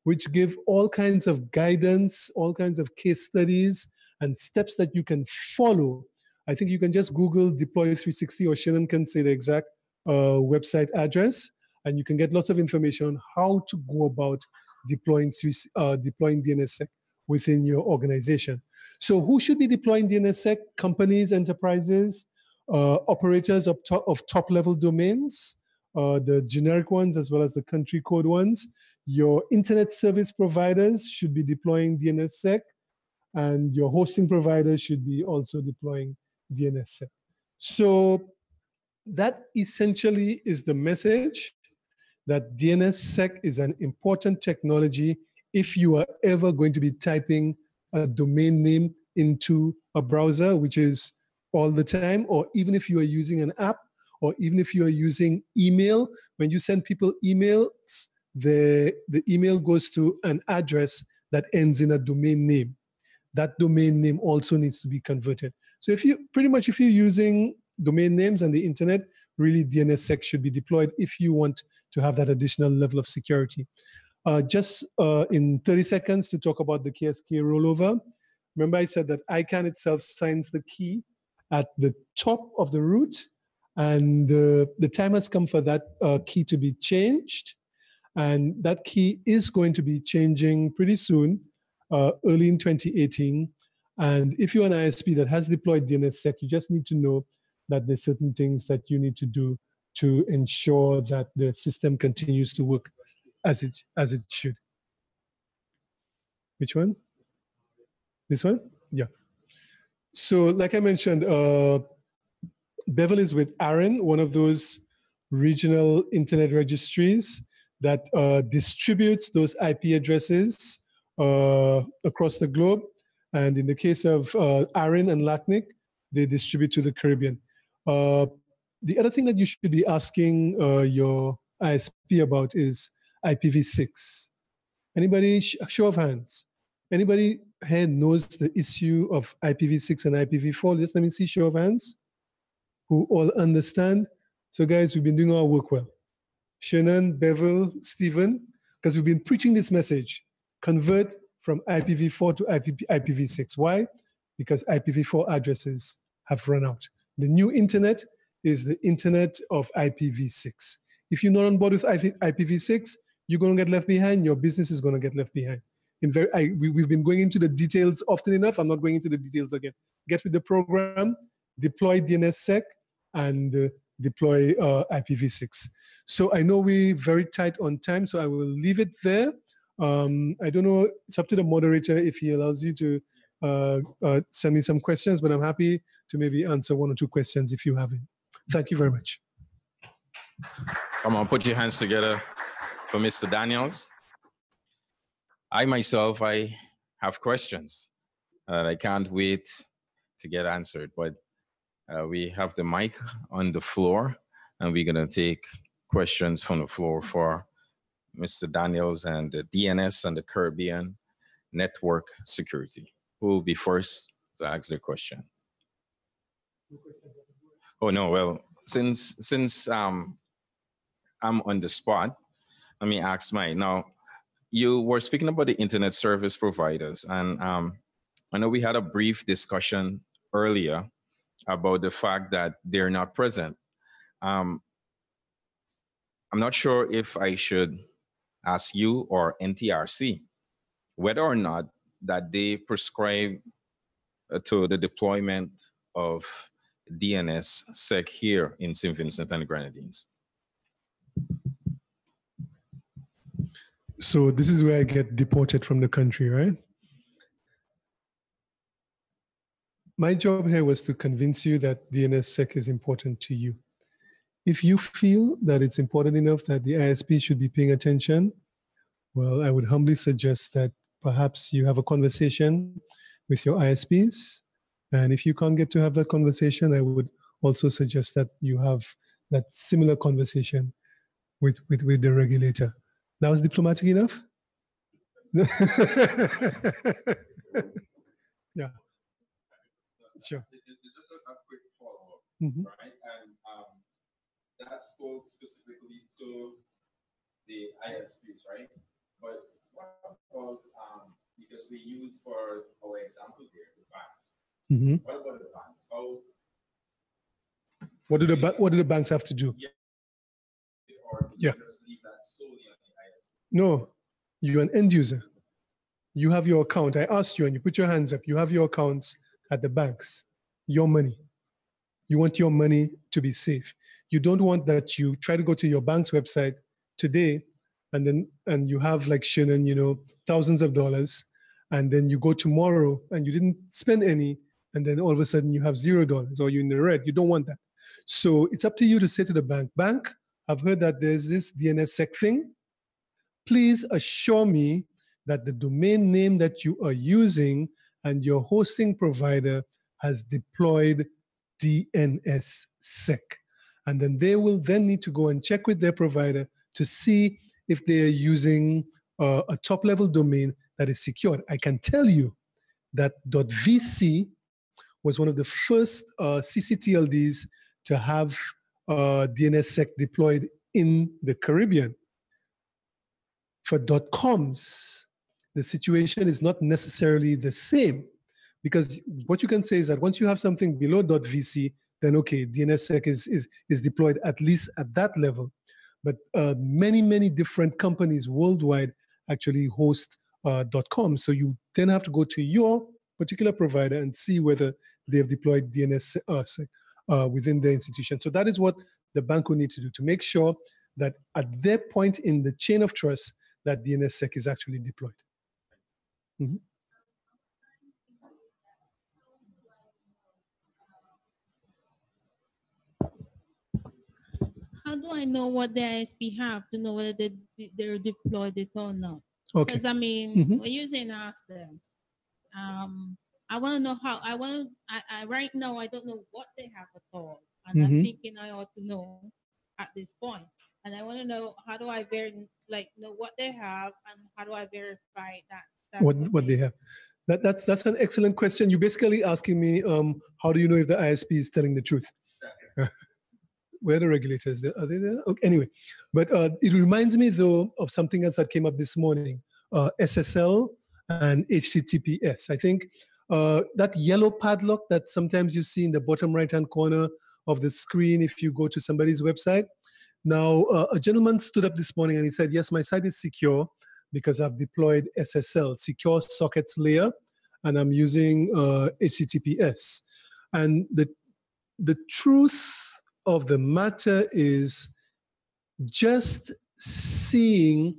which give all kinds of guidance, all kinds of case studies and steps that you can follow. I think you can just Google Deploy 360, or Shannon can say the exact website address, and you can get lots of information on how to go about deploying DNSSEC within your organization. So who should be deploying DNSSEC? Companies, enterprises, operators of top-level domains, the generic ones as well as the country code ones. Your internet service providers should be deploying DNSSEC, and your hosting providers should be also deploying DNSSEC. So that essentially is the message, that DNSSEC is an important technology if you are ever going to be typing a domain name into a browser, which is all the time, or even if you are using an app, or even if you are using email, when you send people emails, the email goes to an address that ends in a domain name. That domain name also needs to be converted. So if you're using domain names and the internet, really DNSSEC should be deployed if you want to have that additional level of security. Just in 30 seconds to talk about the KSK rollover. Remember I said that ICANN itself signs the key at the top of the root, and the time has come for that key to be changed. And that key is going to be changing pretty soon, early in 2018. And if you're an ISP that has deployed DNSSEC, you just need to know that there's certain things that you need to do to ensure that the system continues to work as it should. Which one? This one? Yeah. So like I mentioned, Bevel is with ARIN, one of those regional internet registries that distributes those IP addresses across the globe. And in the case of ARIN and LACNIC, they distribute to the Caribbean. The other thing that you should be asking your ISP about is IPv6. Anybody, show of hands. Anybody here knows the issue of IPv6 and IPv4? Just let me see, show of hands, who all understand. So guys, we've been doing our work well. Shannon, Bevel, Stephen, because we've been preaching this message, convert from IPv4 to IPv6. Why? Because IPv4 addresses have run out. The new internet is the internet of IPv6. If you're not on board with IPv6, you're going to get left behind. Your business is going to get left behind. We've been going into the details often enough. I'm not going into the details again. Get with the program, deploy DNSSEC, and deploy IPv6. So I know we're very tight on time, so I will leave it there. I don't know, it's up to the moderator if he allows you to send me some questions, but I'm happy to maybe answer one or two questions if you have it. Thank you very much. Come on, put your hands together for Mr. Daniels. I myself, I have questions that I can't wait to get answered, but we have the mic on the floor and we're gonna take questions from the floor for Mr. Daniels and the DNS and the Caribbean network security. Who will be first to ask the question? Oh no, well, since I'm on the spot, let me ask mine. Now, you were speaking about the internet service providers, and I know we had a brief discussion earlier about the fact that they're not present. I'm not sure if I should ask you or NTRC whether or not that they prescribe to the deployment of DNSSEC here in St. Vincent and the Grenadines. So this is where I get deported from the country, right? My job here was to convince you that DNSSEC is important to you. If you feel that it's important enough that the ISP should be paying attention, well, I would humbly suggest that perhaps you have a conversation with your ISPs. And if you can't get to have that conversation, I would also suggest that you have that similar conversation with the regulator. That was diplomatic enough? Yeah. Sure. Just a quick follow-up, right? And that spoke specifically to the ISPs, right? But what about, because we use for our example here, the banks. What about the banks? What do the banks have to do? Yeah. Or just leave that solely on the ISP? No, you're an end user. You have your account. I asked you and you put your hands up. You have your accounts at the banks, your money. You want your money to be safe. You don't want that you try to go to your bank's website today and you have, like Shannon, thousands of dollars, and then you go tomorrow and you didn't spend any, and then all of a sudden you have $0 or you're in the red. You don't want that. So it's up to you to say to the bank, I've heard that there's this DNSSEC thing. Please assure me that the domain name that you are using and your hosting provider has deployed DNSSEC. And then they will then need to go and check with their provider to see if they are using a top-level domain that is secured. I can tell you that .vc was one of the first CCTLDs to have DNSSEC deployed in the Caribbean. For .coms, the situation is not necessarily the same, because what you can say is that once you have something below .vc, then okay, DNSSEC is deployed at least at that level. But many, many different companies worldwide actually host .com. So you then have to go to your particular provider and see whether they have deployed DNSSEC within their institution. So that is what the bank will need to do to make sure that at their point in the chain of trust, that DNSSEC is actually deployed. Mm-hmm. How do I know what the ISP have to know whether they're deployed it or not? Okay. Because I mean, when you're saying ask them, I want to know how. I right now I don't know what they have at all, and I'm thinking I ought to know at this point. And I want to know, how do I know what they have, and how do I verify that what they have? That's an excellent question. You're basically asking me, how do you know if the ISP is telling the truth? Where are the regulators? Are they there? Okay, anyway, but it reminds me though of something else that came up this morning: SSL and HTTPS. I think that yellow padlock that sometimes you see in the bottom right-hand corner of the screen if you go to somebody's website. Now, a gentleman stood up this morning and he said, yes, my site is secure because I've deployed SSL, Secure Sockets Layer, and I'm using HTTPS. And the truth of the matter is just seeing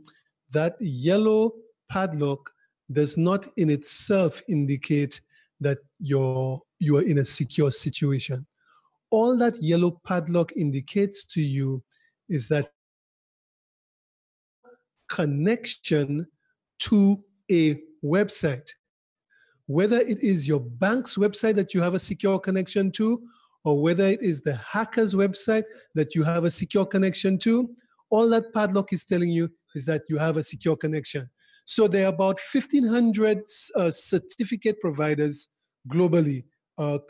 that yellow padlock does not in itself indicate that you are in a secure situation. All that yellow padlock indicates to you is that connection to a website, whether it is your bank's website that you have a secure connection to, or whether it is the hacker's website that you have a secure connection to, all that padlock is telling you is that you have a secure connection. So there are about 1,500 certificate providers globally,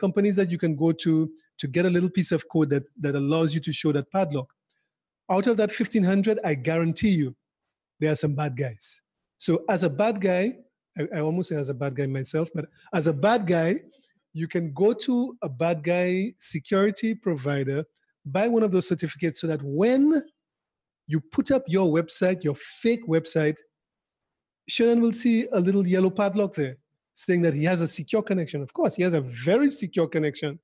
companies that you can go to get a little piece of code that allows you to show that padlock. Out of that 1,500, I guarantee you, there are some bad guys. So as a bad guy, I almost say as a bad guy myself, but as a bad guy, you can go to a bad guy security provider, buy one of those certificates so that when you put up your website, your fake website, Shannon will see a little yellow padlock there saying that he has a secure connection. Of course, he has a very secure connection.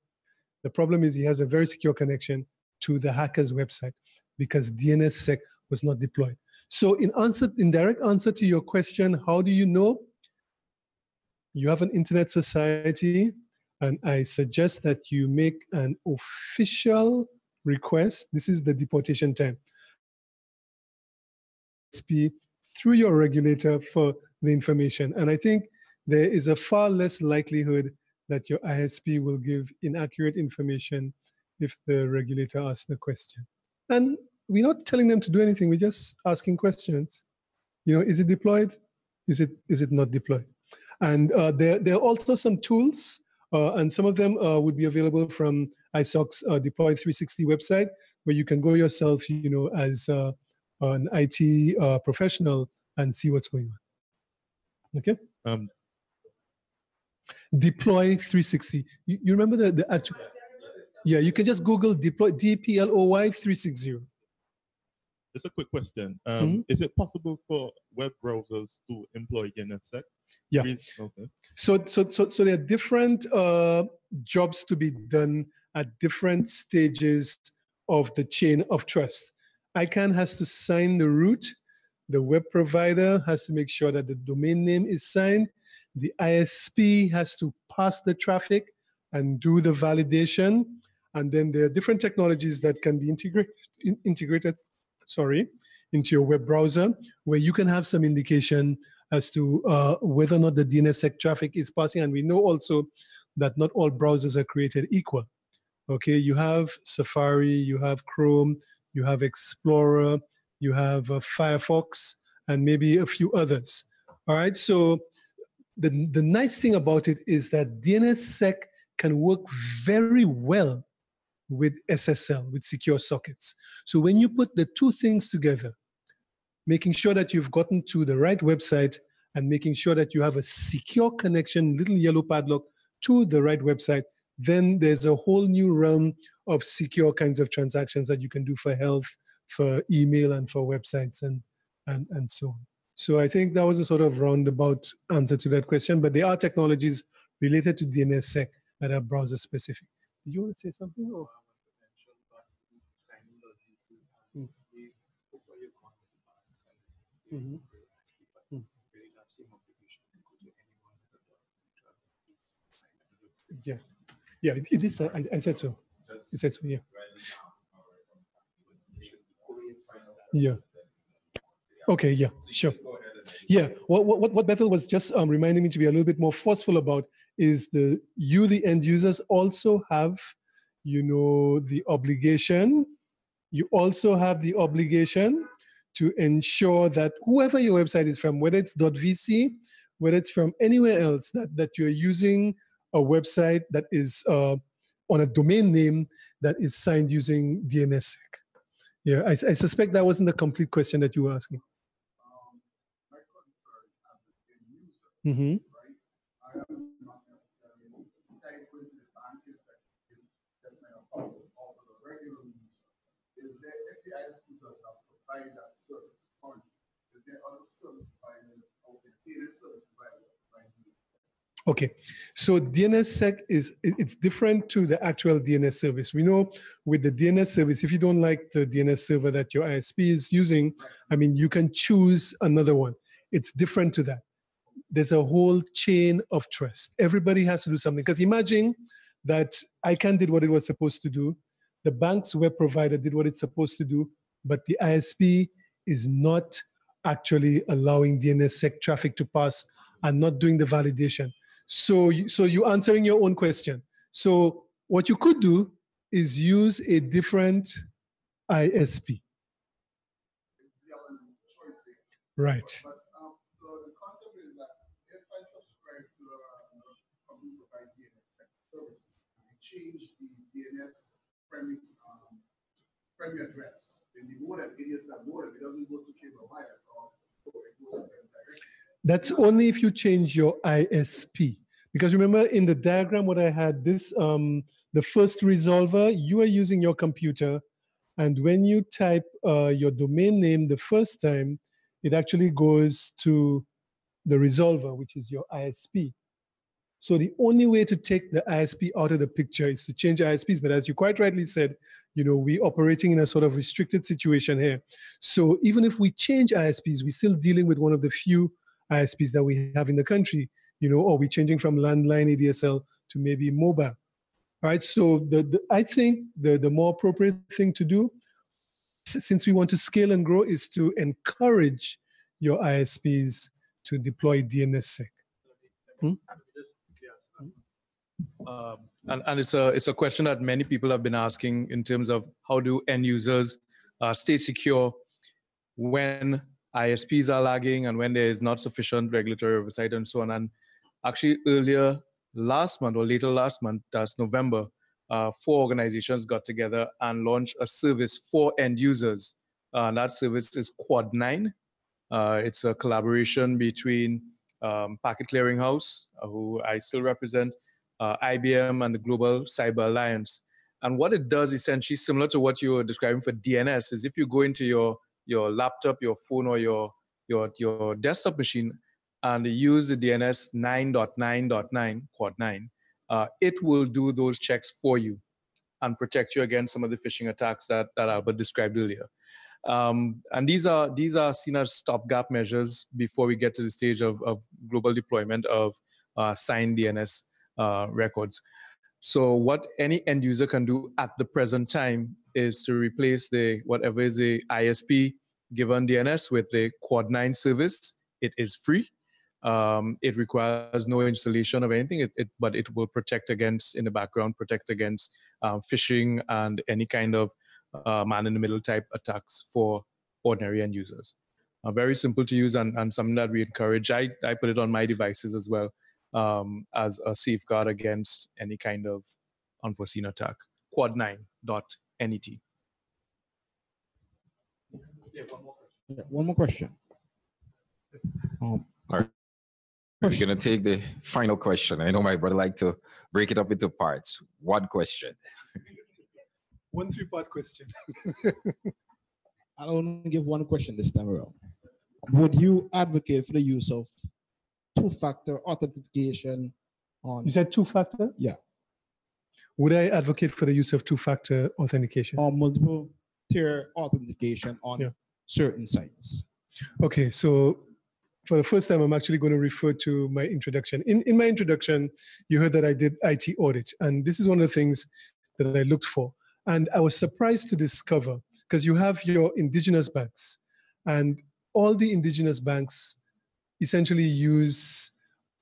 The problem is he has a very secure connection to the hacker's website because DNSSEC was not deployed. So in direct answer to your question, how do you know? You have an internet society, and I suggest that you make an official request. This is the deportation time. Through your regulator for the information. And I think there is a far less likelihood that your ISP will give inaccurate information if the regulator asks the question. And we're not telling them to do anything, we're just asking questions. You know, is it deployed? Is it not deployed? And there are also some tools, and some of them would be available from ISOC's Deploy 360 website, where you can go yourself, you know, as an IT professional and see what's going on. Okay? Deploy 360. You remember the actual? Yeah, you can just Google deploy DPLOY 360. Just a quick question. Is it possible for web browsers to employ DNSSEC? Yeah. Okay. So there are different jobs to be done at different stages of the chain of trust. ICANN has to sign the root. The web provider has to make sure that the domain name is signed. The ISP has to pass the traffic and do the validation. And then there are different technologies that can be integrated into your web browser, where you can have some indication as to whether or not the DNSSEC traffic is passing. And we know also that not all browsers are created equal. Okay, you have Safari, you have Chrome, you have Explorer, you have Firefox, and maybe a few others. All right, so the nice thing about it is that DNSSEC can work very well with SSL, with secure sockets. So when you put the two things together, making sure that you've gotten to the right website and making sure that you have a secure connection, little yellow padlock to the right website, then there's a whole new realm of secure kinds of transactions that you can do for health, for email, and for websites, and so on. So I think that was a sort of roundabout answer to that question, but there are technologies related to DNSSEC that are browser specific. Did you want to say something? Or? Mm-hmm. Yeah, yeah, it is. I said so. It said so. Yeah. Yeah. Okay. Yeah. Sure. Yeah. What Bethel was just reminding me to be a little bit more forceful about is the end users, also have, the obligation. You also have the obligation to ensure that whoever your website is from, whether it's .vc, whether it's from anywhere else, that you're using a website that is on a domain name that is signed using DNSSEC. Yeah, I suspect that wasn't the complete question that you were asking. Mm-hmm. Okay, so DNSSEC it's different to the actual DNS service. We know with the DNS service, if you don't like the DNS server that your ISP is using, I mean, you can choose another one. It's different to that. There's a whole chain of trust. Everybody has to do something. Because imagine that ICANN did what it was supposed to do, the bank's web provider did what it's supposed to do, but the ISP is not actually allowing DNSSEC traffic to pass and not doing the validation. So you're answering your own question. So what you could do is use a different ISP. Right. So the concept is that if I subscribe to a company provide DNS service, I change the DNS primary address in the modem, ADSL modem, it doesn't go to cable wires, or it goes directly. That's only if you change your ISP. Because remember in the diagram what I had, this the first resolver, you are using your computer, and when you type your domain name the first time, it actually goes to the resolver, which is your ISP. So the only way to take the ISP out of the picture is to change ISPs. But as you quite rightly said, we're operating in a sort of restricted situation here. So even if we change ISPs, we're still dealing with one of the few ISPs that we have in the country, or we're changing from landline ADSL to maybe mobile. All right, so I think the more appropriate thing to do, since we want to scale and grow, is to encourage your ISPs to deploy DNSSEC. And it's a question that many people have been asking in terms of how do end users stay secure when ISPs are lagging and when there is not sufficient regulatory oversight and so on. And actually earlier last month or later last month, that's November, 4 organizations got together and launched a service for end users. And that service is Quad 9. It's a collaboration between Packet Clearinghouse, who I still represent, IBM, and the Global Cyber Alliance. And what it does, essentially similar to what you were describing for DNS, is if you go into your laptop, your phone, or your desktop machine and use the DNS 9.9.9, Quad 9, it will do those checks for you and protect you against some of the phishing attacks that Albert described earlier. And these are seen as stopgap measures before we get to the stage of global deployment of signed DNS records. So what any end user can do at the present time is to replace whatever is the ISP given DNS with the Quad 9 service. It is free. It requires no installation of anything, but it will protect against, in the background, protect against phishing and any kind of man-in-the-middle type attacks for ordinary end users. Very simple to use and something that we encourage. I put it on my devices as well as a safeguard against any kind of unforeseen attack. Quad9.net. Yeah, one more question. All right. We're going to take the final question. I know my brother like to break it up into parts. One question. One 3-part question. I'll only give one question this time around. Would you advocate for the use of two-factor authentication on? You said two-factor? Yeah. Would I advocate for the use of two-factor authentication? Or multiple tier authentication on certain sites? Okay, so for the first time, I'm actually going to refer to my introduction. In my introduction, you heard that I did IT audit, and this is one of the things that I looked for. And I was surprised to discover, because you have your indigenous banks, and all the indigenous banks essentially use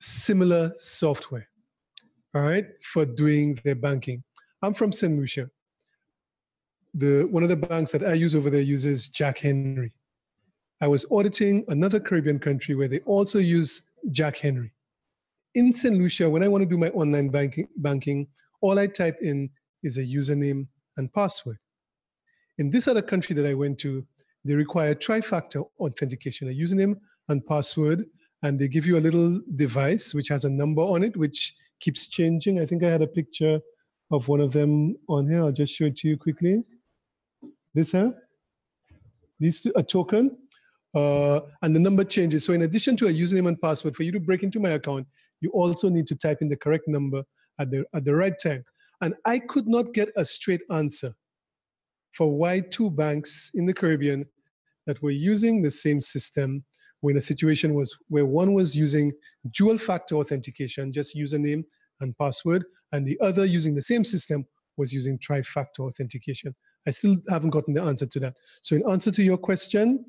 similar software, all right, for doing their banking. I'm from St. Lucia. One of the banks that I use over there uses Jack Henry. I was auditing another Caribbean country where they also use Jack Henry. In St. Lucia, when I want to do my online banking, all I type in is a username and password. In this other country that I went to, they require tri-factor authentication, a username and password, and they give you a little device which has a number on it, which keeps changing. I think I had a picture of one of them on here. I'll just show it to you quickly. This here, these two, a token, and the number changes. So in addition to a username and password, for you to break into my account, you also need to type in the correct number at the right time. And I could not get a straight answer for why two banks in the Caribbean that were using the same system were in a situation where one was using dual factor authentication, just username and password, and the other using the same system was using tri-factor authentication. I still haven't gotten the answer to that. So in answer to your question,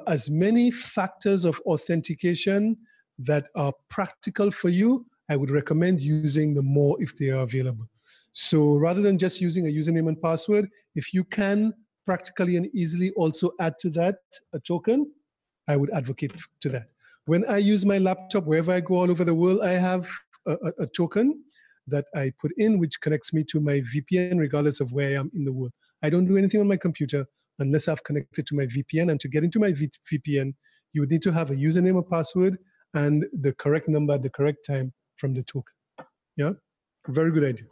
as many factors of authentication that are practical for you, I would recommend using the more if they are available. So rather than just using a username and password, if you can practically and easily also add to that a token, I would advocate to that. When I use my laptop, wherever I go all over the world, I have a token that I put in, which connects me to my VPN regardless of where I am in the world. I don't do anything on my computer unless I've connected to my VPN. And to get into my VPN, you would need to have a username or password and the correct number at the correct time from the token. Yeah, very good idea.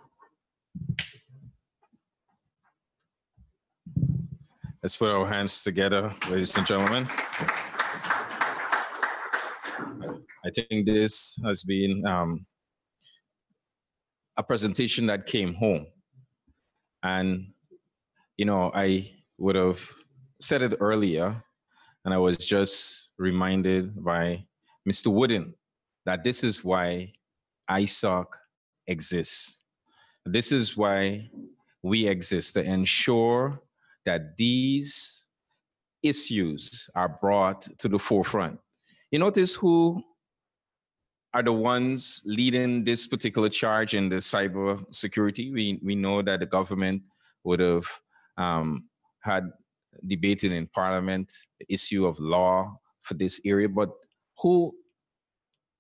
Let's put our hands together, ladies and gentlemen. I think this has been a presentation that came home. And, you know, I would have said it earlier, and I was just reminded by Mr. Wooden that this is why ISOC exists. This is why we exist, to ensure that these issues are brought to the forefront. You notice who are the ones leading this particular charge in the cyber security? We know that the government would have had debated in Parliament the issue of law for this area, but who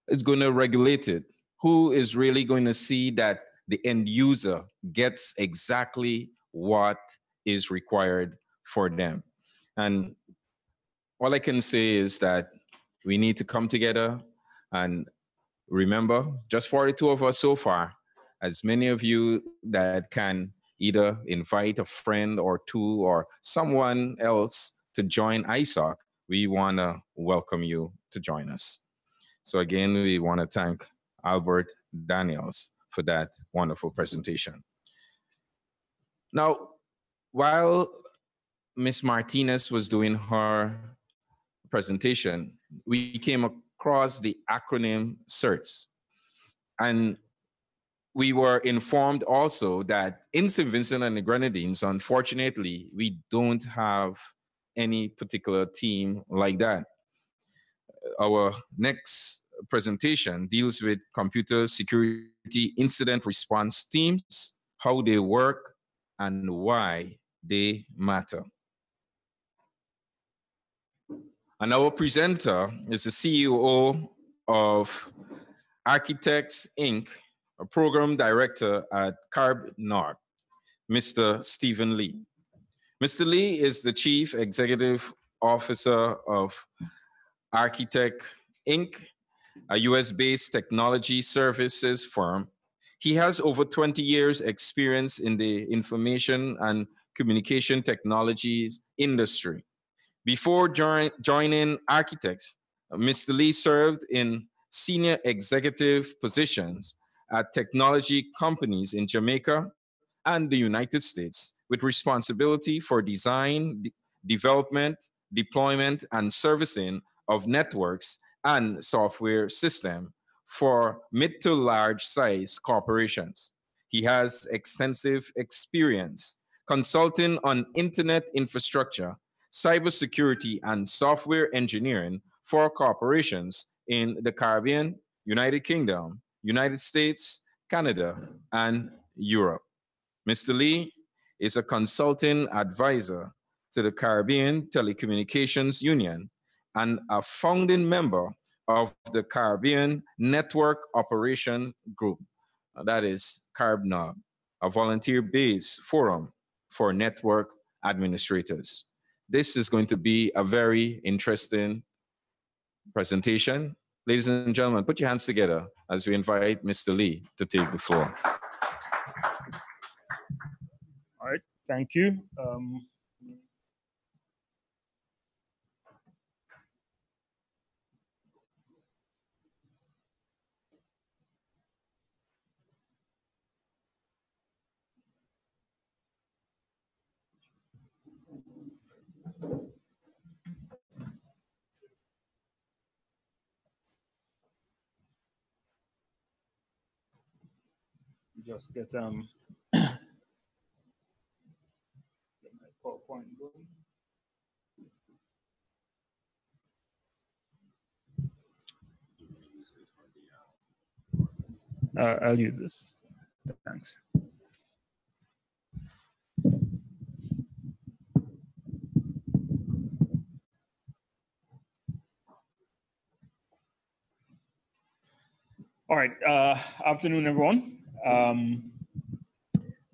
is going to regulate it? Who is really going to see that the end user gets exactly what is required for them? And all I can say is that we need to come together and remember, just 42 of us so far, as many of you that can either invite a friend or two or someone else to join ISOC, we want to welcome you to join us. So again, we want to thank Albert Daniels for that wonderful presentation. Now, while Ms. Martinez was doing her presentation, we came across the acronym CERTS. And we were informed also that in St. Vincent and the Grenadines, unfortunately, we don't have any particular team like that. Our next presentation deals with computer security incident response teams, how they work, and why they matter. And our presenter is the CEO of Architects Inc., a program director at CARB North, Mr. Stephen Lee. Mr. Lee is the Chief Executive Officer of Architect Inc., a US-based technology services firm. He has over 20 years experience in the information and communication technologies industry. Before joining Architects, Mr. Lee served in senior executive positions at technology companies in Jamaica and the United States, with responsibility for design, development, deployment, and servicing of networks and software system for mid to large size corporations. He has extensive experience consulting on internet infrastructure, cybersecurity, and software engineering for corporations in the Caribbean, United Kingdom, United States, Canada, and Europe. Mr. Lee is a consulting advisor to the Caribbean Telecommunications Union and a founding member of the Caribbean Network Operation Group, that is CARBNOG, a volunteer-based forum for network administrators. This is going to be a very interesting presentation. Ladies and gentlemen, put your hands together as we invite Mr. Lee to take the floor. All right, thank you. Just get get my PowerPoint going. I'll use this. Thanks. All right. Afternoon, everyone.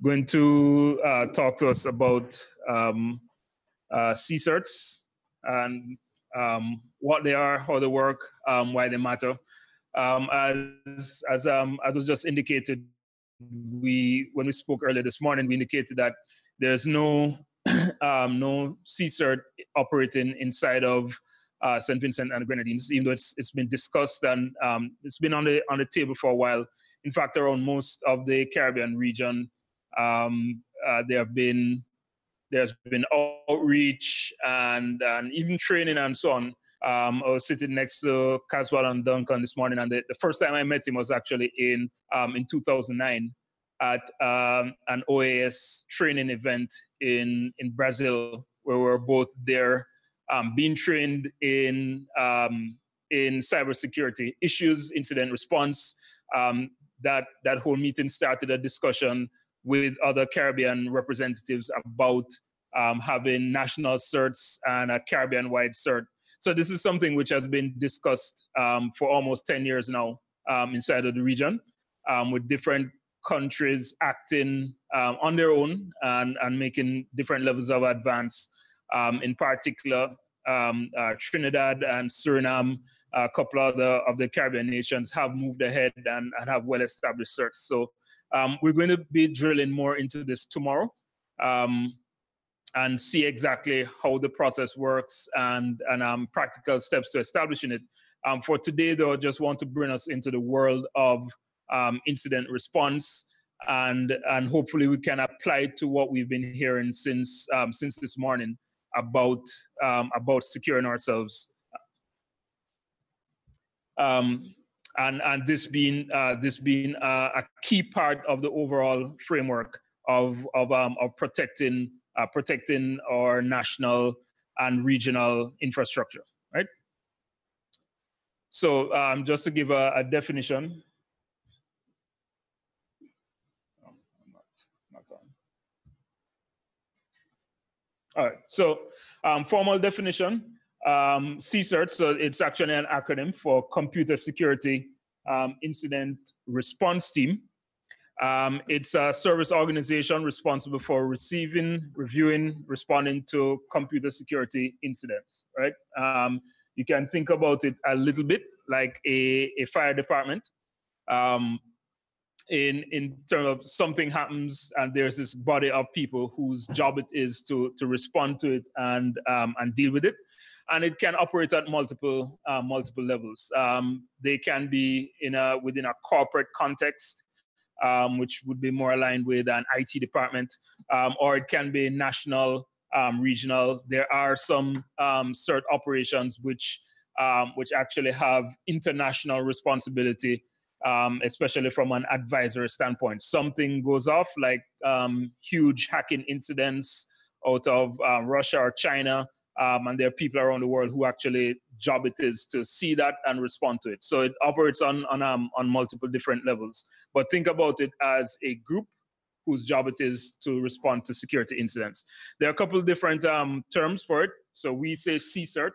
Going to talk to us about CSERTs and what they are, how they work, why they matter. As was just indicated, when we spoke earlier this morning, we indicated that there's no no CSERT operating inside of St. Vincent and Grenadines, even though it's been discussed and it's been on the table for a while. In fact, around most of the Caribbean region, there's been outreach and even training and so on. I was sitting next to Caswell and Duncan this morning, and the first time I met him was actually in 2009 at an OAS training event in Brazil, where we were both there, being trained in cybersecurity issues, incident response. That whole meeting started a discussion with other Caribbean representatives about having national certs and a Caribbean-wide cert. So this is something which has been discussed for almost 10 years now inside of the region, with different countries acting on their own and making different levels of advance. In particular, Trinidad and Suriname, a couple of the Caribbean nations have moved ahead and have well-established certs. So we're going to be drilling more into this tomorrow and see exactly how the process works and practical steps to establishing it. For today, though, I just want to bring us into the world of incident response, and hopefully we can apply it to what we've been hearing since this morning about securing ourselves. And this being a key part of the overall framework of protecting our national and regional infrastructure, right? So just to give a definition. All right, so formal definition, CSIRT, so it's actually an acronym for Computer Security Incident Response Team. It's a service organization responsible for receiving, reviewing, responding to computer security incidents, right? You can think about it a little bit like a fire department. In terms of something happens and there's this body of people whose job it is to respond to it and deal with it, and it can operate at multiple levels. They can be within a corporate context, which would be more aligned with an IT department, or it can be national, regional. There are some CERT operations which actually have international responsibility. Especially from an advisory standpoint. Something goes off like huge hacking incidents out of Russia or China, and there are people around the world who actually job it is to see that and respond to it. So it operates on multiple different levels. But think about it as a group whose job it is to respond to security incidents. There are a couple of different terms for it. So we say CSIRT.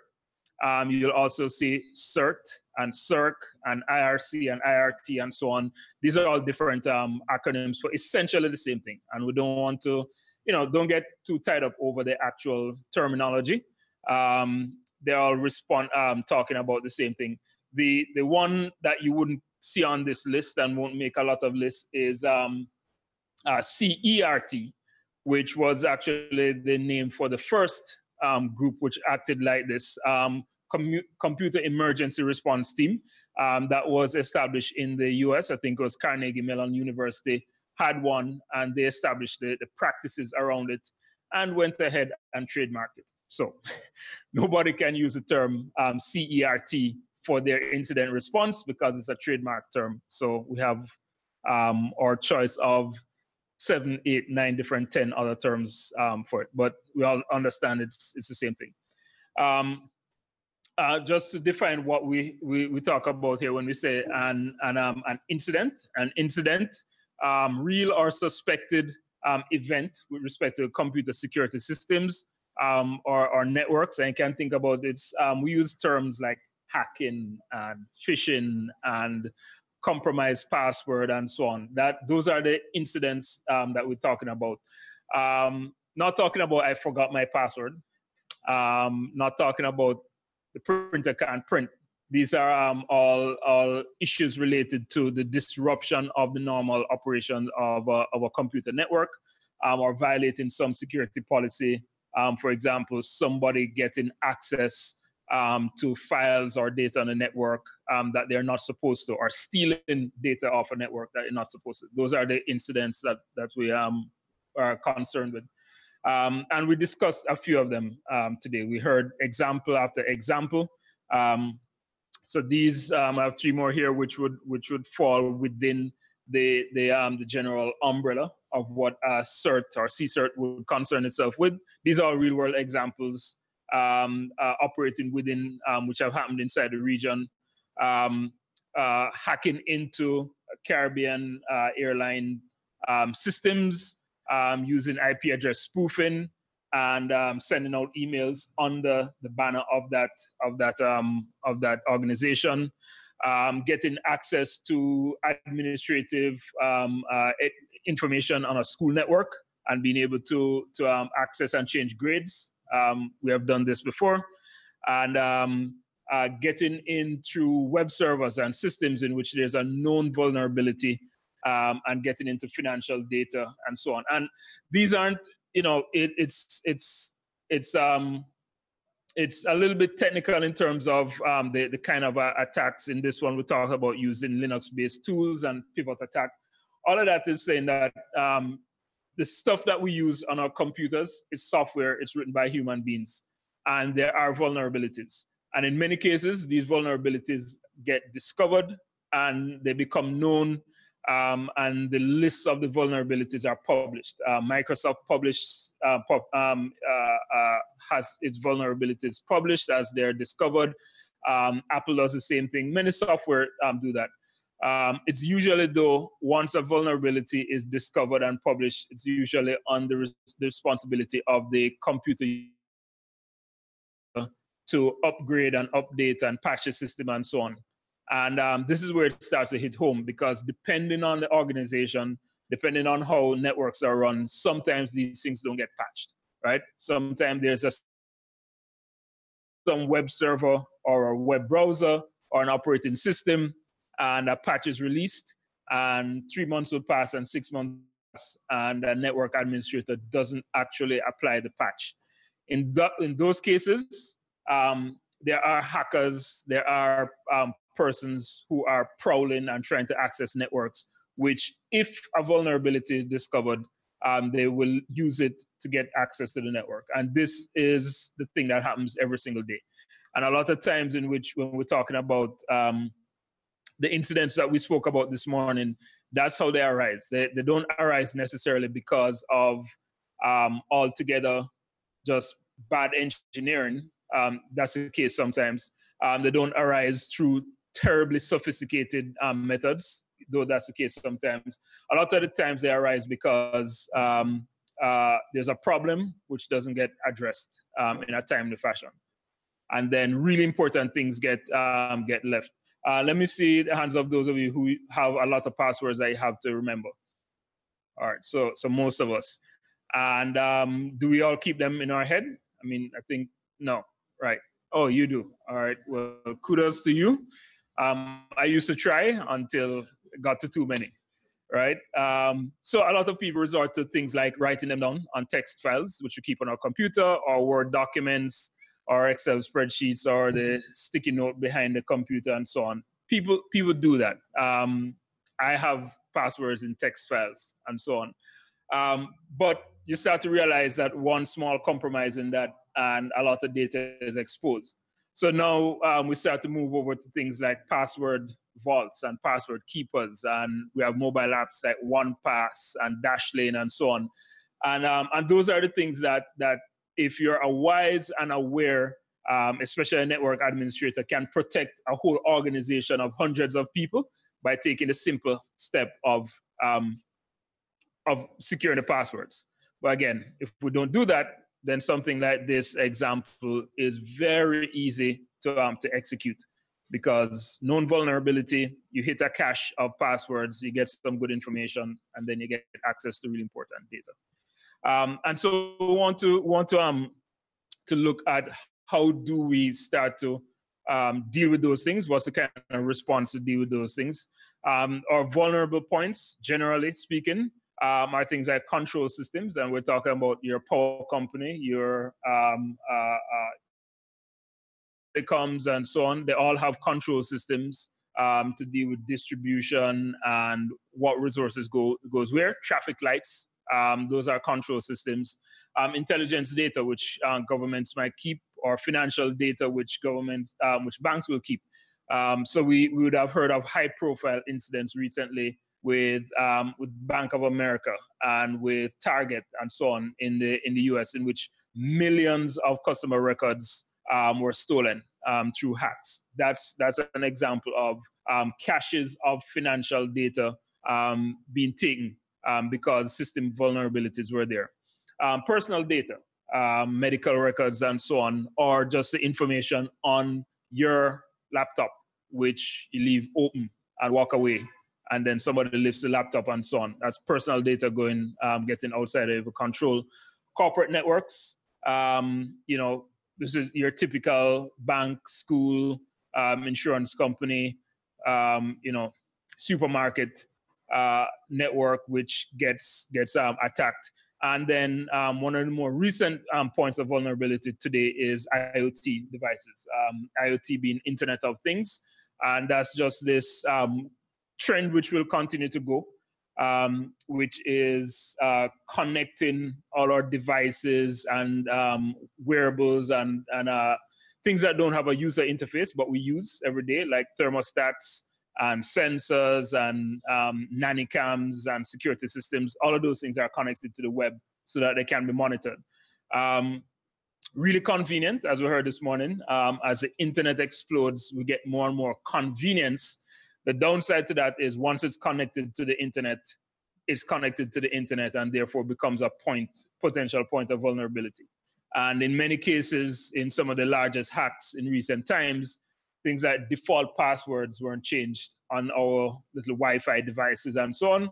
You'll also see CERT and CERC and IRC and IRT and so on. These are all different acronyms for essentially the same thing. And we don't want to, don't get too tied up over the actual terminology. They all talking about the same thing. The one that you wouldn't see on this list and won't make a lot of lists is CERT, which was actually the name for the first group which acted like this, Computer Emergency Response Team, that was established in the US. I think it was Carnegie Mellon University had one, and they established the practices around it and went ahead and trademarked it. So nobody can use the term CERT for their incident response because it's a trademark term. So we have our choice of 7, 8, 9 different 10 other terms for it, but we all understand it's the same thing. Just to define what we talk about here when we say an incident, real or suspected event with respect to computer security systems or networks. And you can think about it. We use terms like hacking and phishing and compromised password and so on. Those are the incidents that we're talking about. Not talking about I forgot my password. Not talking about the printer can't print. These are all issues related to the disruption of the normal operation of a computer network, or violating some security policy. For example, somebody getting access to files or data on a network that they're not supposed to, or stealing data off a network that they're not supposed to. Those are the incidents that we are concerned with. And we discussed a few of them today. We heard example after example. So these, I have 3 more here, which would fall within the general umbrella of what CERT or CSIRT would concern itself with. These are real world examples operating within, which have happened inside the region. Hacking into Caribbean airline systems, using IP address spoofing and sending out emails under the banner of that organization, getting access to administrative information on a school network and being able to access and change grades. We have done this before, and getting in through web servers and systems in which there's a known vulnerability. And getting into financial data and so on. And these aren't, it's a little bit technical in terms of the kind of attacks. In this one, we talk about using Linux-based tools and pivot attack. All of that is saying that the stuff that we use on our computers is software. It's written by human beings, and there are vulnerabilities. And in many cases, these vulnerabilities get discovered and they become known. And the lists of the vulnerabilities are published. Microsoft has its vulnerabilities published as they're discovered. Apple does the same thing. Many software do that. It's usually, though, once a vulnerability is discovered and published, it's usually on the responsibility of the computer to upgrade and update and patch the system and so on. And this is where it starts to hit home, because depending on the organization, depending on how networks are run, sometimes these things don't get patched, right? Sometimes there's some web server or a web browser or an operating system, and a patch is released, and 3 months will pass and 6 months pass, and the network administrator doesn't actually apply the patch. In those cases, there are hackers, there are persons who are prowling and trying to access networks, which, if a vulnerability is discovered, they will use it to get access to the network. And this is the thing that happens every single day. And a lot of times in which, when we're talking about the incidents that we spoke about this morning, that's how they arise. They don't arise necessarily because of altogether just bad engineering. That's the case sometimes. They don't arise through terribly sophisticated methods, though that's the case sometimes. A lot of the times they arise because there's a problem which doesn't get addressed in a timely fashion. And then really important things get left. Let me see the hands of those of you who have a lot of passwords that you have to remember. All right, so most of us. And do we all keep them in our head? I mean, I think, no, right. Oh, you do. All right, well, kudos to you. I used to try until it got to too many, right? So a lot of people resort to things like writing them down on text files, which we keep on our computer, or Word documents, or Excel spreadsheets, or the sticky note behind the computer, and so on. People do that. I have passwords in text files and so on. But you start to realize that one small compromise in that, and a lot of data is exposed. So now we start to move over to things like password vaults and password keepers, and we have mobile apps like OnePass and Dashlane and so on. And those are the things that if you're a wise and aware, especially a network administrator, can protect a whole organization of hundreds of people by taking the simple step of securing the passwords. But again, if we don't do that, then something like this example is very easy to execute, because known vulnerability, you hit a cache of passwords, you get some good information, and then you get access to really important data. And so we want to look at how do we start to deal with those things. What's the kind of response to deal with those things? Our vulnerable points, generally speaking, are things like control systems, and we're talking about your power company, your telecoms, and so on. They all have control systems to deal with distribution and what resources goes where. Traffic lights, those are control systems. Intelligence data, which governments might keep, or financial data, which banks will keep. So we would have heard of high-profile incidents recently with Bank of America and with Target and so on in the US, in which millions of customer records were stolen through hacks. That's an example of caches of financial data being taken because system vulnerabilities were there. Personal data, medical records and so on, or just the information on your laptop, which you leave open and walk away, and then somebody lifts the laptop and so on. That's personal data getting outside of your control. Corporate networks, this is your typical bank, school, insurance company, supermarket network, which gets attacked. And then one of the more recent points of vulnerability today is IoT devices. IoT being Internet of Things, and that's just this trend which will continue to go, which is connecting all our devices and wearables and things that don't have a user interface, but we use every day, like thermostats and sensors and nanny cams and security systems. All of those things are connected to the web so that they can be monitored. really convenient, as we heard this morning. As the internet explodes, we get more and more convenience. The downside to that is once it's connected to the internet, it's connected to the internet and therefore becomes a potential point of vulnerability. And in many cases, in some of the largest hacks in recent times, things like default passwords weren't changed on our little Wi-Fi devices and so on.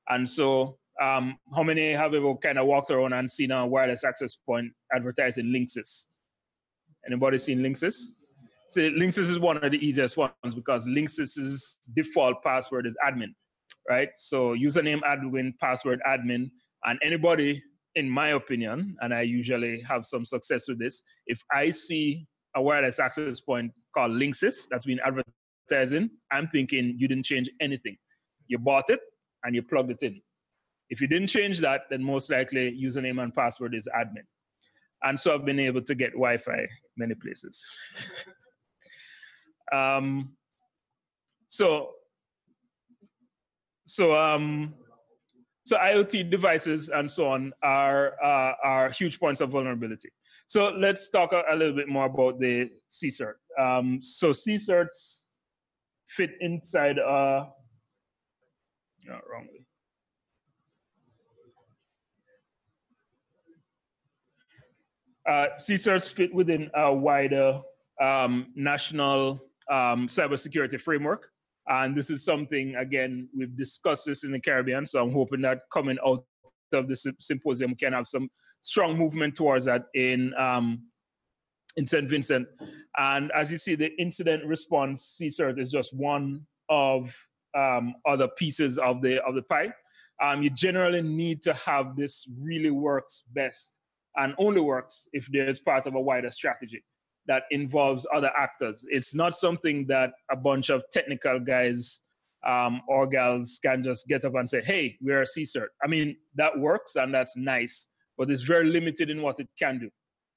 And so how many have ever kind of walked around and seen a wireless access point advertising Linksys? Anybody seen Linksys? So Linksys is one of the easiest ones because Linksys's default password is admin, right? So username admin, password admin, and anybody, in my opinion, and I usually have some success with this, if I see a wireless access point called Linksys that's been advertising, I'm thinking you didn't change anything. You bought it and you plugged it in. If you didn't change that, then most likely username and password is admin. And so I've been able to get Wi-Fi many places. So IoT devices and so on are huge points of vulnerability. So let's talk a little bit more about the CSIRT. So CSIRTs fit inside wrongly. CSIRTs fit within a wider national cybersecurity framework. And this is something, again, we've discussed this in the Caribbean. So I'm hoping that coming out of the symposium, we can have some strong movement towards that in St. Vincent. And as you see, the incident response CSIRT is just one of other pieces of the pie. You generally need to have this really works best and only works if there's part of a wider strategy that involves other actors. It's not something that a bunch of technical guys or gals can just get up and say, hey, we're a CSIRT. I mean, that works and that's nice, but it's very limited in what it can do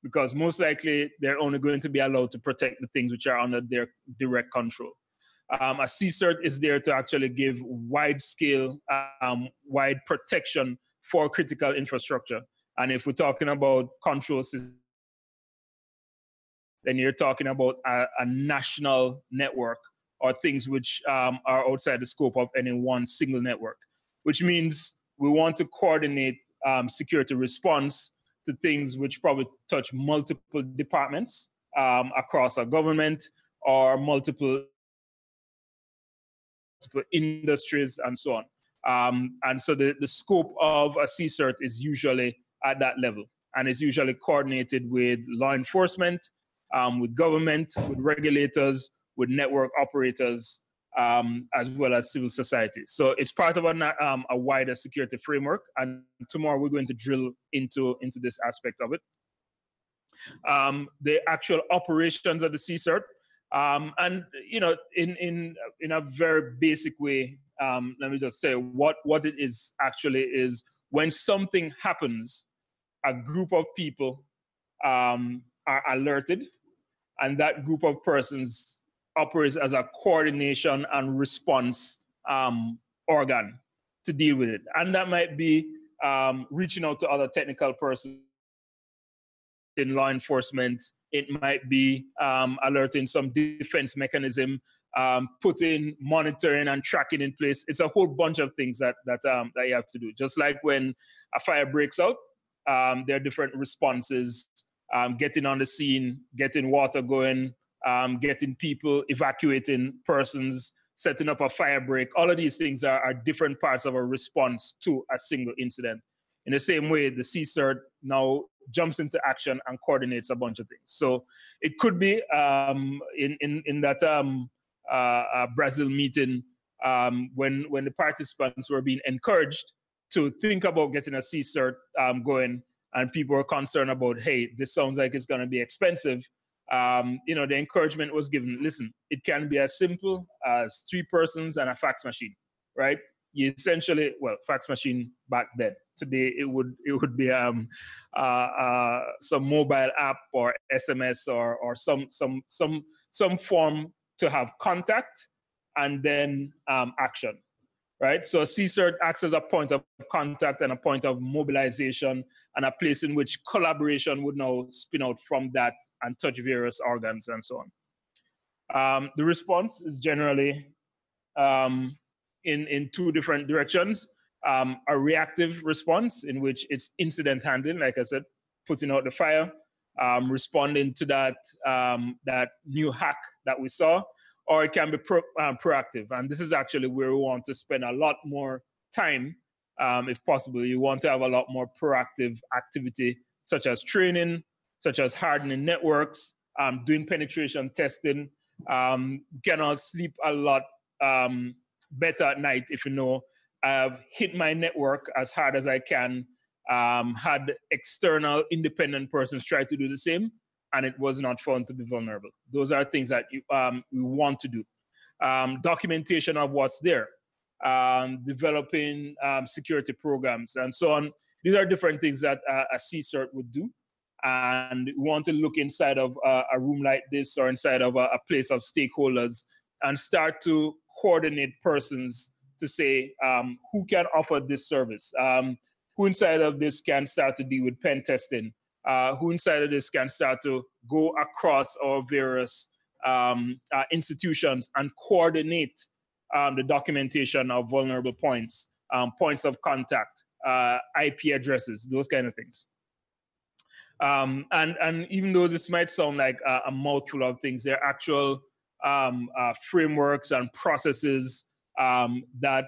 because most likely they're only going to be allowed to protect the things which are under their direct control. A CSIRT is there to actually give wide scale, wide protection for critical infrastructure. And if we're talking about control systems, then you're talking about a national network or things which are outside the scope of any one single network, which means we want to coordinate security response to things which probably touch multiple departments across a government or multiple industries and so on. And so the scope of a CSIRT is usually at that level. And it's usually coordinated with law enforcement, with government, with regulators, with network operators, as well as civil society. So it's part of a wider security framework. And tomorrow we're going to drill into this aspect of it. The actual operations of the CSIRT, and you know, in a very basic way, let me just say what it is actually is when something happens, a group of people are alerted, and that group of persons operates as a coordination and response organ to deal with it. And that might be reaching out to other technical persons in law enforcement. It might be alerting some defense mechanism, putting monitoring and tracking in place. It's a whole bunch of things that you have to do. Just like when a fire breaks out, there are different responses, getting on the scene, getting water going, getting people, evacuating persons, setting up a fire break. All of these things are different parts of a response to a single incident. In the same way, the CSIRT now jumps into action and coordinates a bunch of things. So it could be in that Brazil meeting when the participants were being encouraged to think about getting a CSIRT going, and people were concerned about, hey, this sounds like it's going to be expensive. You know, the encouragement was given. Listen, it can be as simple as 3 persons and a fax machine, right? You essentially, well, fax machine back then. Today it would be some mobile app or SMS or some form to have contact and then action. right? So CSIRT acts as a point of contact and a point of mobilization and a place in which collaboration would now spin out from that and touch various organs and so on. The response is generally in two different directions. A reactive response in which it's incident handling, like I said, putting out the fire, responding to that, that new hack that we saw, or it can be proactive. And this is actually where we want to spend a lot more time, if possible. You want to have a lot more proactive activity, such as training, such as hardening networks, doing penetration testing, cannot sleep a lot better at night if you know I've hit my network as hard as I can, had external independent persons try to do the same, and it was not found to be vulnerable. Those are things that you we want to do. Documentation of what's there, developing security programs, and so on. These are different things that a CSIRT would do. And we want to look inside of a room like this or inside of a place of stakeholders and start to coordinate persons to say who can offer this service, who inside of this can start to deal with pen testing, who inside of this can start to go across our various institutions and coordinate the documentation of vulnerable points, points of contact, IP addresses, those kind of things. And even though this might sound like a mouthful of things, there are actual frameworks and processes that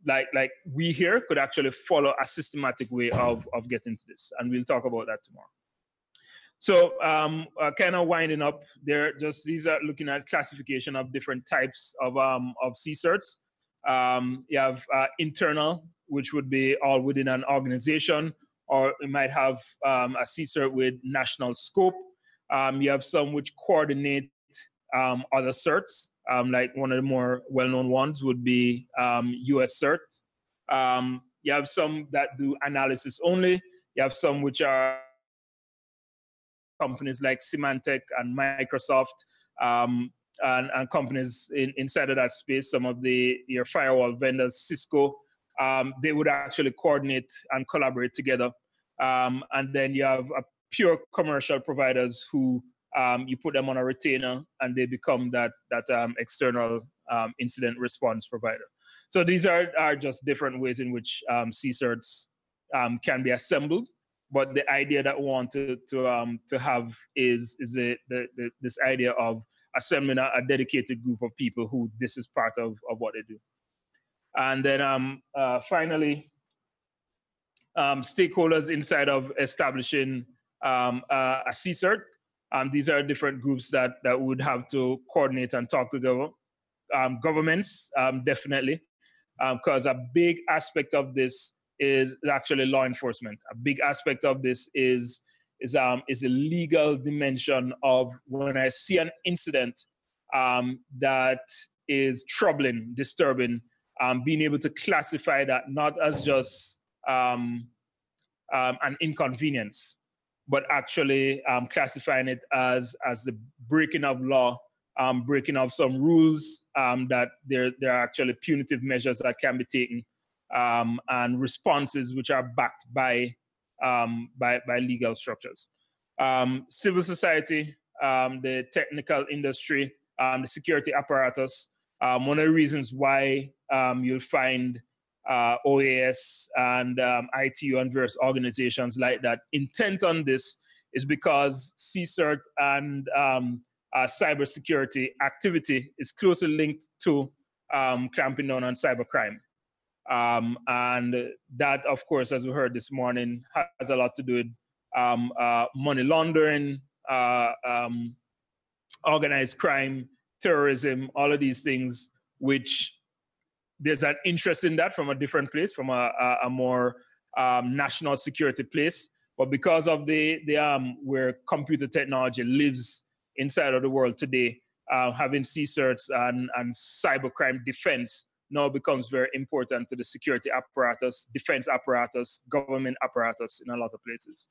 like we here could actually follow a systematic way of getting to this, and we'll talk about that tomorrow. So kind of winding up there, just these are looking at classification of different types of CSIRTs. You have internal, which would be all within an organization, or you might have a CSIRT with national scope. You have some which coordinate other certs, like one of the more well-known ones would be US CERT. You have some that do analysis only. You have some which are companies like Symantec and Microsoft, and companies inside of that space, some of your firewall vendors, Cisco, they would actually coordinate and collaborate together. And then you have pure commercial providers who you put them on a retainer and they become that external incident response provider. So these are just different ways in which CSIRTs can be assembled. But the idea that we want to have is this idea of assembling a dedicated group of people who this is part of what they do. And then finally, stakeholders inside of establishing a CSIRT. These are different groups that would have to coordinate and talk together. Governments, definitely, because a big aspect of this is actually law enforcement. A big aspect of this is a legal dimension of when I see an incident that is troubling, disturbing, being able to classify that not as just an inconvenience, but actually classifying it as the breaking of law, breaking of some rules, that there are actually punitive measures that can be taken, and responses which are backed by legal structures. Civil society, the technical industry, the security apparatus. One of the reasons why you'll find OAS and ITU and various organizations like that intent on this is because CSIRT and cybersecurity activity is closely linked to clamping down on cybercrime. And that, of course, as we heard this morning, has a lot to do with money laundering, organized crime, terrorism, all of these things, which there's an interest in that from a different place, from a more national security place. But because of where computer technology lives inside of the world today, having CSIRTs and cybercrime defense now becomes very important to the security apparatus, defense apparatus, government apparatus in a lot of places.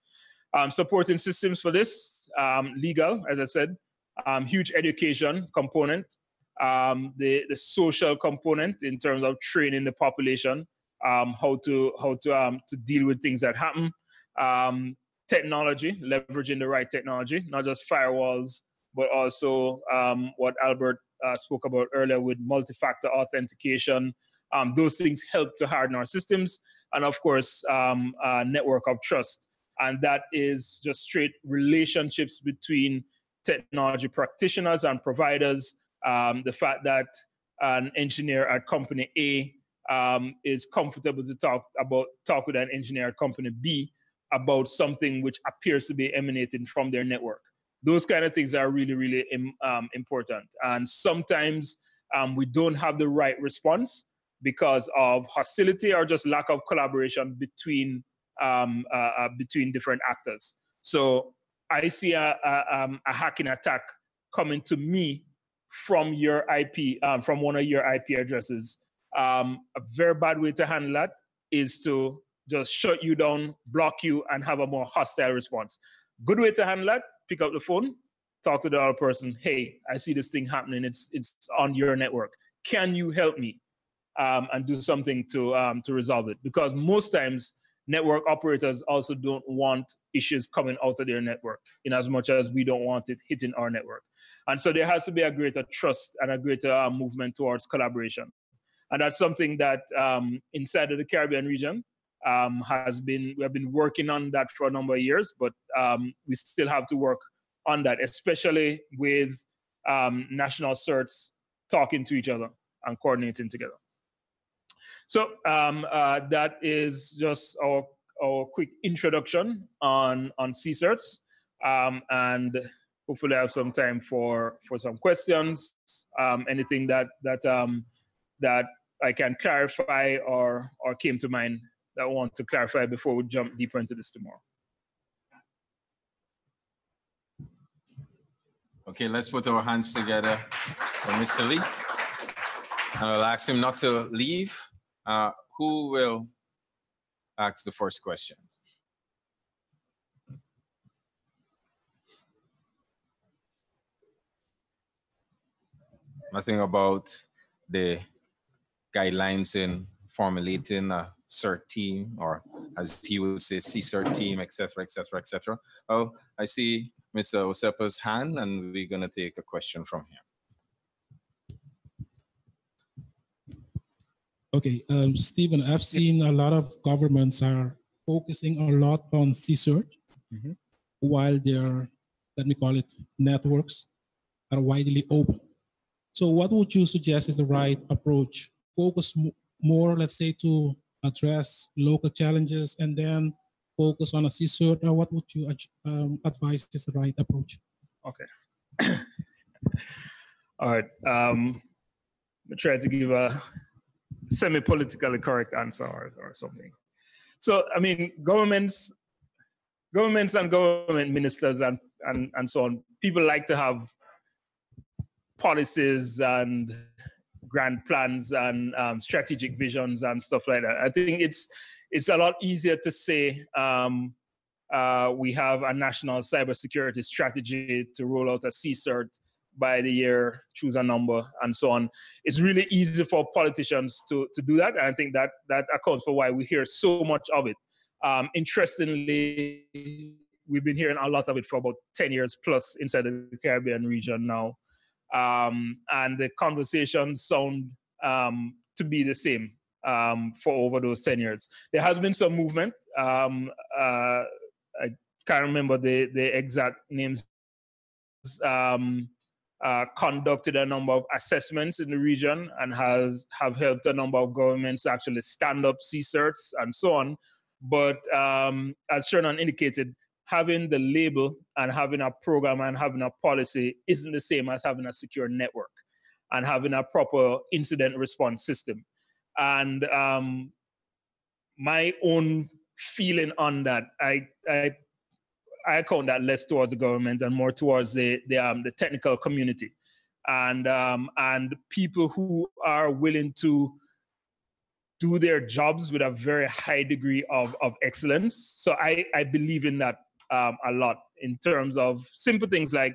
Supporting systems for this, legal, as I said, huge education component. the social component in terms of training the population, how to deal with things that happen, technology, leveraging the right technology, not just firewalls, but also what Albert spoke about earlier with multi-factor authentication. Those things help to harden our systems, and of course, a network of trust. And that is just straight relationships between technology practitioners and providers. The fact that an engineer at company A is comfortable to talk with an engineer at company B about something which appears to be emanating from their network. Those kind of things are really, really important. And sometimes we don't have the right response because of hostility or just lack of collaboration between different actors. So I see a hacking attack coming to me from your IP, from one of your IP addresses. A very bad way to handle that is to just shut you down, block you, and have a more hostile response. Good way to handle that: pick up the phone, talk to the other person. Hey, I see this thing happening. It's on your network. Can you help me? And do something to resolve it. Because most times, network operators also don't want issues coming out of their network, in as much as we don't want it hitting our network. And so there has to be a greater trust and a greater movement towards collaboration. And that's something that inside of the Caribbean region we have been working on that for a number of years, but we still have to work on that, especially with national certs talking to each other and coordinating together. So that is just our quick introduction on CSerts, and hopefully I have some time for some questions. Anything that I can clarify or came to mind that I want to clarify before we jump deeper into this tomorrow. Okay, let's put our hands together for Mr. Lee. And I'll ask him not to leave. Who will ask the first questions? Nothing about the guidelines in formulating a CERT team, or as he would say, CSERT team, et cetera, et cetera, et cetera. Oh, I see Mr. Osepa's hand, and we're going to take a question from him. Okay, Stephen, I've seen a lot of governments are focusing a lot on CSERT, while their, let me call it, networks are widely open. So what would you suggest is the right approach? Focus more, let's say, to address local challenges and then focus on a CSERT, or what would you advise is the right approach? Okay. All right. I'm try to give a semi-politically correct answer or something. So, I mean, governments and government ministers and so on, people like to have policies and grand plans and strategic visions and stuff like that. I think it's a lot easier to say we have a national cybersecurity strategy to roll out a CSERT by the year, choose a number, and so on. It's really easy for politicians to do that. And I think that accounts for why we hear so much of it. Interestingly, we've been hearing a lot of it for about 10 years plus inside the Caribbean region now. And the conversations sound to be the same for over those 10 years. There has been some movement. I can't remember the exact names. Conducted a number of assessments in the region and have helped a number of governments actually stand up CSERTs and so on. But as Shernan indicated, having the label and having a program and having a policy isn't the same as having a secure network and having a proper incident response system. And my own feeling on that, I account that less towards the government and more towards the technical community and people who are willing to do their jobs with a very high degree of excellence. So I believe in that a lot in terms of simple things like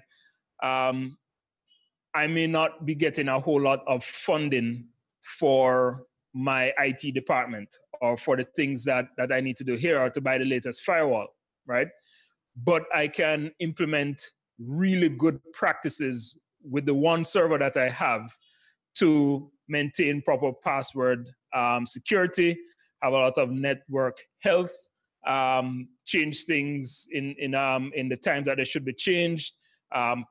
I may not be getting a whole lot of funding for my IT department or for the things that I need to do here or to buy the latest firewall, right? But I can implement really good practices with the one server that I have to maintain proper password security, have a lot of network health, change things in the time that they should be changed,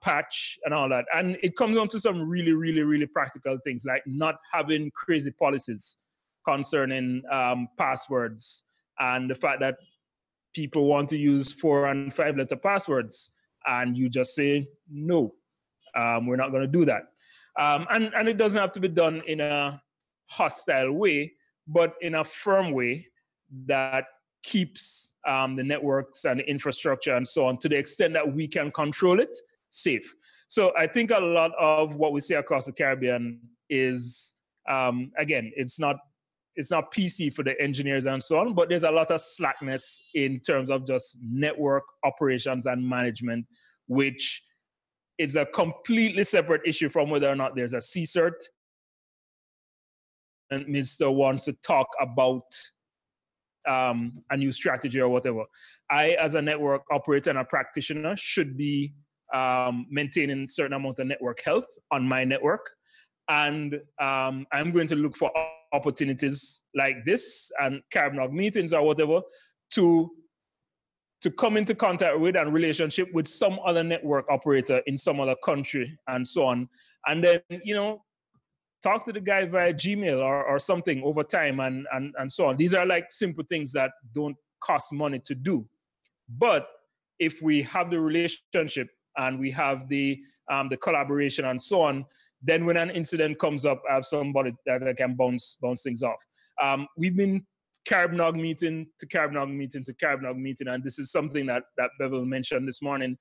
patch and all that. And it comes down to some really, really, really practical things like not having crazy policies concerning passwords and the fact that people want to use 4 and 5 letter passwords and you just say, no, we're not going to do that. And it doesn't have to be done in a hostile way, but in a firm way that keeps the networks and the infrastructure and so on, to the extent that we can control it, safe. So I think a lot of what we see across the Caribbean is, again, it's not PC for the engineers and so on, but there's a lot of slackness in terms of just network operations and management, which is a completely separate issue from whether or not there's a CCERT and Mr. wants to talk about a new strategy or whatever. I, as a network operator and a practitioner, should be maintaining a certain amount of network health on my network. And I'm going to look for opportunities like this and Caribnog meetings or whatever to come into contact with and relationship with some other network operator in some other country and so on. And then, talk to the guy via Gmail or something over time and so on. These are like simple things that don't cost money to do. But if we have the relationship and we have the collaboration and so on, then when an incident comes up, I have somebody that I can bounce things off. We've been Caribnog meeting to Caribnog meeting to Caribnog meeting, and this is something that Bevel mentioned this morning.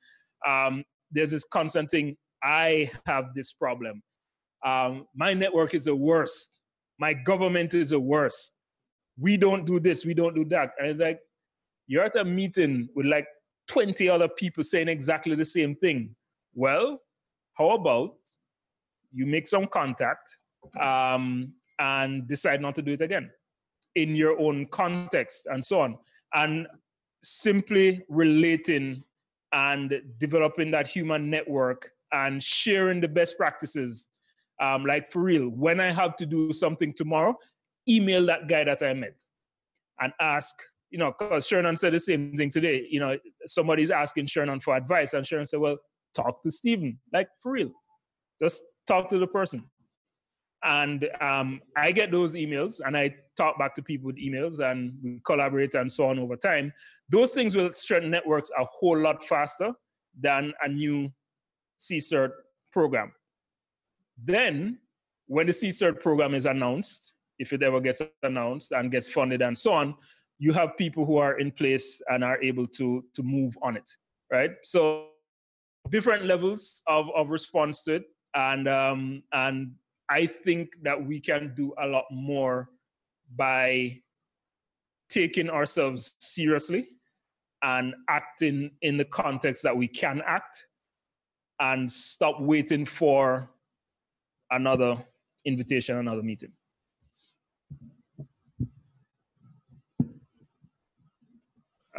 There's this constant thing, I have this problem. My network is the worst. My government is the worst. We don't do this, we don't do that. And it's like, you're at a meeting with like 20 other people saying exactly the same thing. Well, how about you make some contact and decide not to do it again in your own context and so on. And simply relating and developing that human network and sharing the best practices. Like for real, when I have to do something tomorrow, email that guy that I met and ask, because Shernan said the same thing today. Somebody's asking Shernan for advice and Shernan said, well, talk to Stephen, like for real. Just talk to the person. And I get those emails and I talk back to people with emails and we collaborate and so on over time. Those things will strengthen networks a whole lot faster than a new CCERT program. Then when the CCERT program is announced, if it ever gets announced and gets funded and so on, you have people who are in place and are able to move on it, right? So different levels of response to it. And I think that we can do a lot more by taking ourselves seriously and acting in the context that we can act and stop waiting for another invitation, another meeting.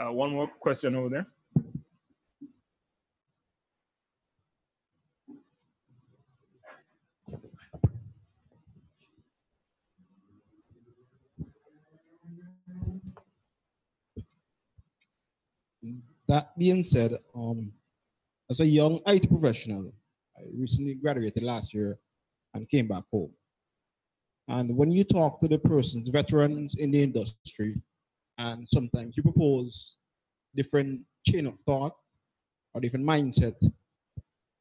One more question over there. That being said, as a young IT professional, I recently graduated last year and came back home. And when you talk to the persons, veterans in the industry, and sometimes you propose different chain of thought or different mindset,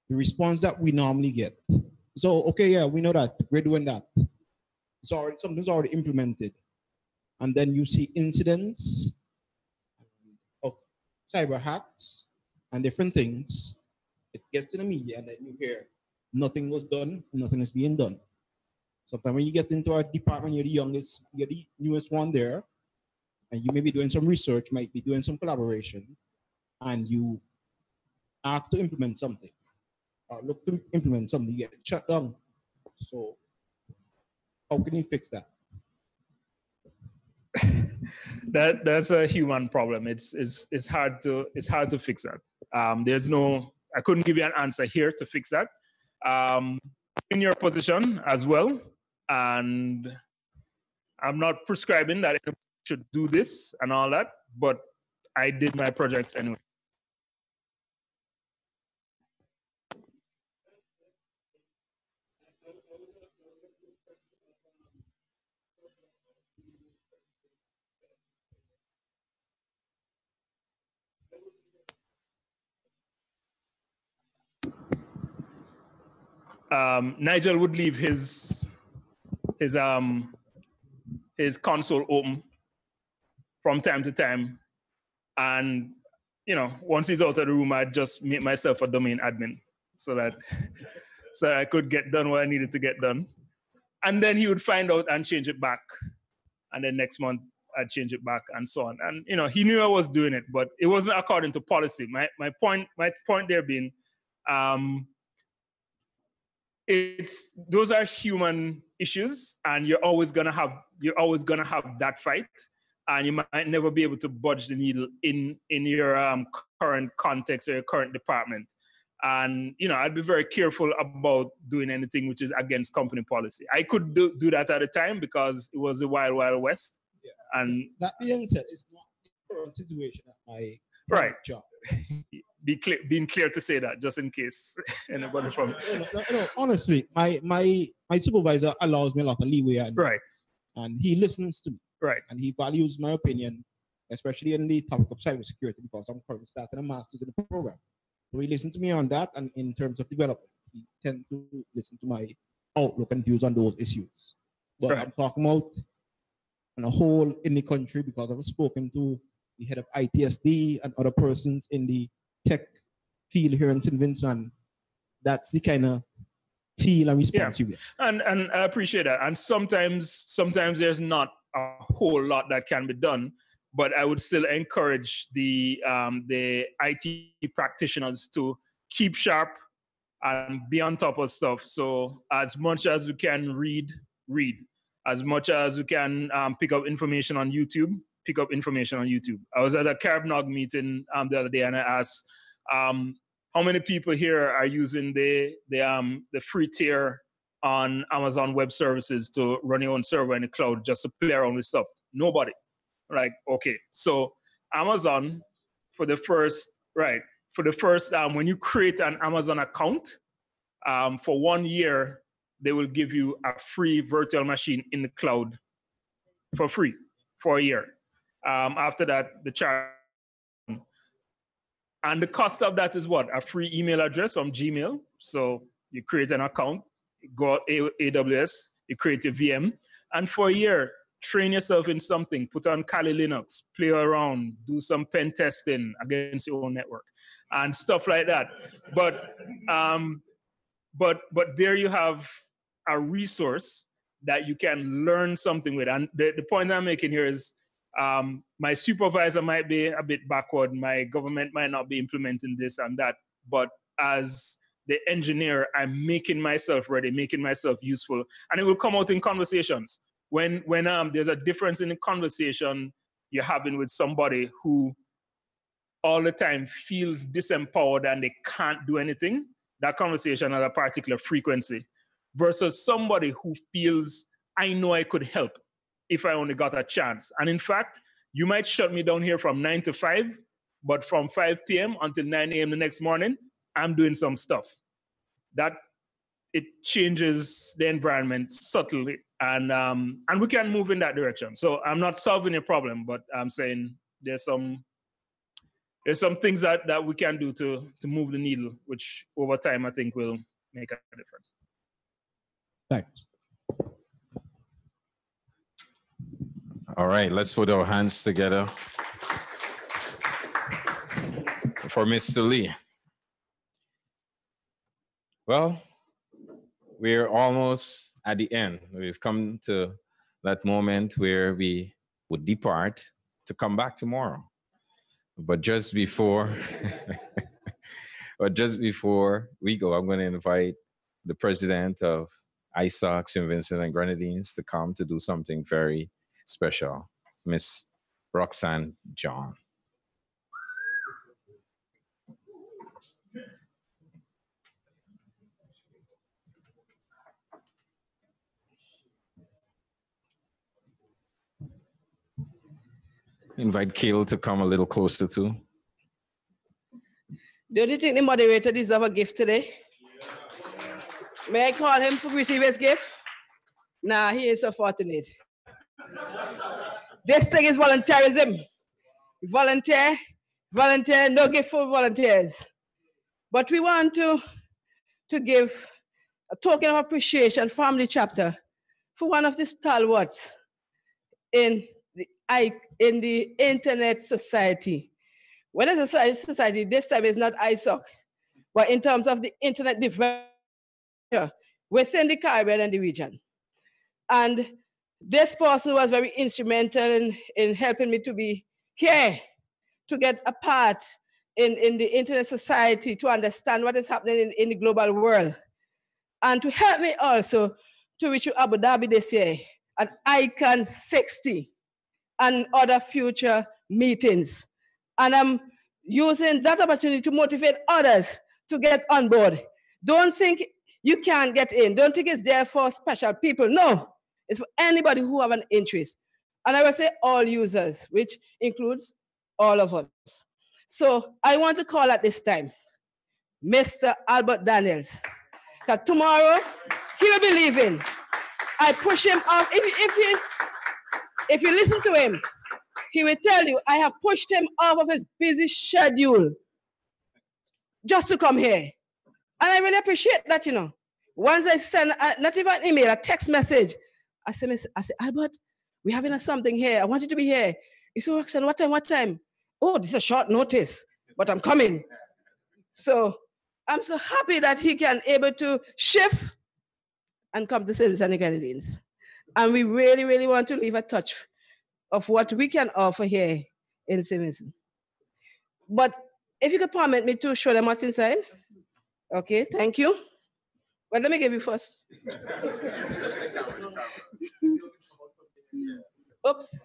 the response that we normally get. So, okay, yeah, we know that, we're doing that. Something's already implemented. And then you see incidents of cyber hacks and different things. It gets to the media and then you hear nothing was done, nothing is being done. Sometimes when you get into a department, you're the youngest, you're the newest one there, and you may be doing some research, might be doing some collaboration, and you ask to implement something. look to implement something, you get shut down. So how can you fix that? That's a human problem. It's hard to fix that. I couldn't give you an answer here to fix that. In your position as well, and I'm not prescribing that anyone should do this and all that, but I did my projects anyway. Nigel would leave his console open from time to time, and once he's out of the room, I'd just make myself a domain admin so that I could get done what I needed to get done, and then he would find out and change it back, and then next month I'd change it back, and so on. And he knew I was doing it, but it wasn't according to policy. My point there being, those are human issues, and you're always gonna have that fight, and you might never be able to budge the needle in your current context or your current department. And I'd be very careful about doing anything which is against company policy. I could do that at the time because it was the wild west. Yeah. And that being said, it's not the current situation at my right job. Being clear to say that, just in case anybody from no, honestly, my supervisor allows me a lot of leeway, and he listens to me, and he values my opinion, especially in the topic of cybersecurity, because I'm currently starting a master's in the program. So he listened to me on that, and in terms of development, he tends to listen to my outlook and views on those issues. But I'm talking about on a whole in the country, because I've spoken to the head of ITSD and other persons in the tech field here in St. Vincent. That's the kind of feel and response you get. And I appreciate that. And sometimes there's not a whole lot that can be done, but I would still encourage the IT practitioners to keep sharp and be on top of stuff. So as much as we can read. As much as we can pick up information on YouTube. I was at a CaribNog meeting the other day, and I asked, how many people here are using the free tier on Amazon Web Services to run your own server in the cloud just to play around with stuff? Nobody. Like, okay, so Amazon when you create an Amazon account, for 1 year, they will give you a free virtual machine in the cloud for free for a year. After that, the charge. And the cost of that is what? A free email address from Gmail. So you create an account, go AWS, you create a VM, and for a year, train yourself in something, put on Kali Linux, play around, do some pen testing against your own network, and stuff like that. But there you have a resource that you can learn something with. And the point I'm making here is, my supervisor might be a bit backward, my government might not be implementing this and that, but as the engineer, I'm making myself ready, making myself useful, and it will come out in conversations. When there's a difference in the conversation you're having with somebody who all the time feels disempowered and they can't do anything, that conversation has a particular frequency, versus somebody who feels, I know I could help if I only got a chance. And in fact, you might shut me down here from 9 to 5, but from 5 p.m. until 9 a.m. the next morning, I'm doing some stuff. That it changes the environment subtly, and we can move in that direction. So I'm not solving your problem, but I'm saying there's some things that we can do to move the needle, which over time I think will make a difference. Thanks. All right, let's put our hands together for Mr. Lee. Well, we're almost at the end. We've come to that moment where we would depart to come back tomorrow. But just before But just before we go, I'm going to invite the president of ISOC, St. Vincent and Grenadines, to come to do something very special. Miss Roxanne John. Invite Kale to come a little closer too. Don't you think the moderator deserves a gift today? May I call him to receive his gift? Nah, he is so fortunate. This thing is volunteerism. Volunteer, no gift for volunteers. But we want to give a token of appreciation, family chapter, for one of the stalwarts in the internet society. When it's a society, this time is not ISOC, but in terms of the internet development within the Caribbean and the region. And this person was very instrumental in helping me to be here, to get a part in the internet society, to understand what is happening in the global world, and to help me also to reach Abu Dhabi this year at ICANN 60 and other future meetings. And I'm using that opportunity to motivate others to get on board. Don't think you can't get in. Don't think it's there for special people. No, it's for anybody who have an interest. And I will say all users, which includes all of us. So I want to call at this time, Mr. Albert Daniels. Because tomorrow, he will be leaving. I push him off. If you listen to him, he will tell you, I have pushed him off of his busy schedule just to come here. And I really appreciate that, you know. Once I send, not even an email, a text message, I say, Albert, we're having something here. I want you to be here. He said, Roxanne, what time? Oh, this is a short notice, but I'm coming. So I'm so happy that he can able to shift and come to St. Vincent and Grenadines. And we really, really want to leave a touch of what we can offer here in St. Vincent. But if you could permit me to show them what's inside. Okay, thank you. Well, let me give you first. Oops.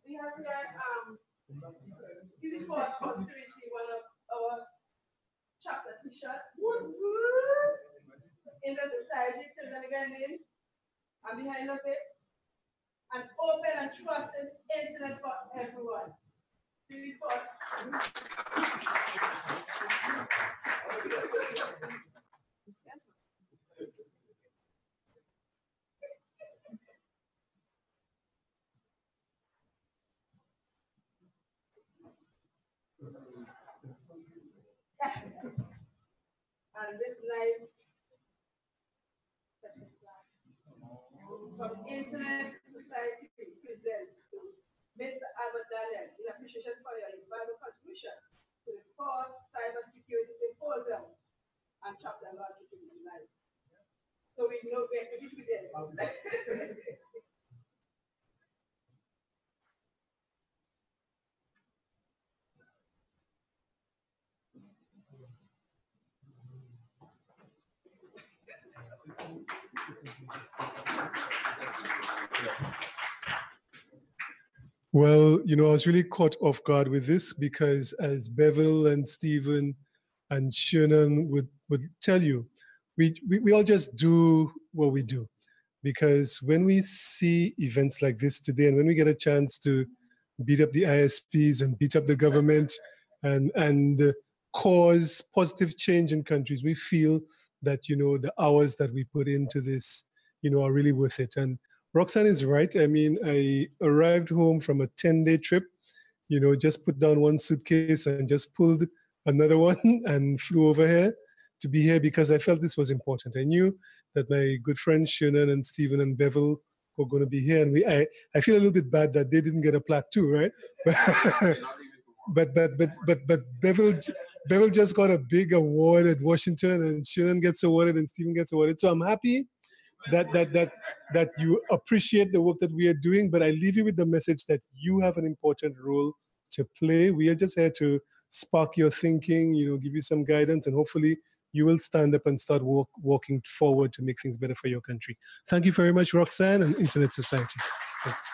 We have here, this is for us to receive one of our chapter t-shirts in the society, St. Vincent and Grenadines, and behind of it, an open and trusted internet for everyone. Really for and this nice from Internet Society presents Mr. Albert Daniel in appreciation for your invaluable contribution to the fourth Cybersecurity Symposium and chapter launch tonight. So we know where to be there. Well, you know, I was really caught off guard with this because as Bevel and Stephen and Shannon would tell you, we all just do what we do. Because when we see events like this today and when we get a chance to beat up the ISPs and beat up the government and cause positive change in countries, we feel that, you know, the hours that we put into this, you know, are really worth it. And Roxanne is right. I mean, I arrived home from a 10-day trip, you know, just put down one suitcase and just pulled another one and flew over here. to be here because I felt this was important. I knew that my good friends Shannon and Stephen and Bevel were going to be here, and I feel a little bit bad that they didn't get a plaque too, right? But Bevel just got a big award at Washington, and Shannon gets awarded, and Stephen gets awarded. So I'm happy that you appreciate the work that we are doing. But I leave you with the message that you have an important role to play. We are just here to spark your thinking, give you some guidance, and hopefully you will stand up and start walking forward to make things better for your country. Thank you very much, Roxanne and Internet Society. Thanks.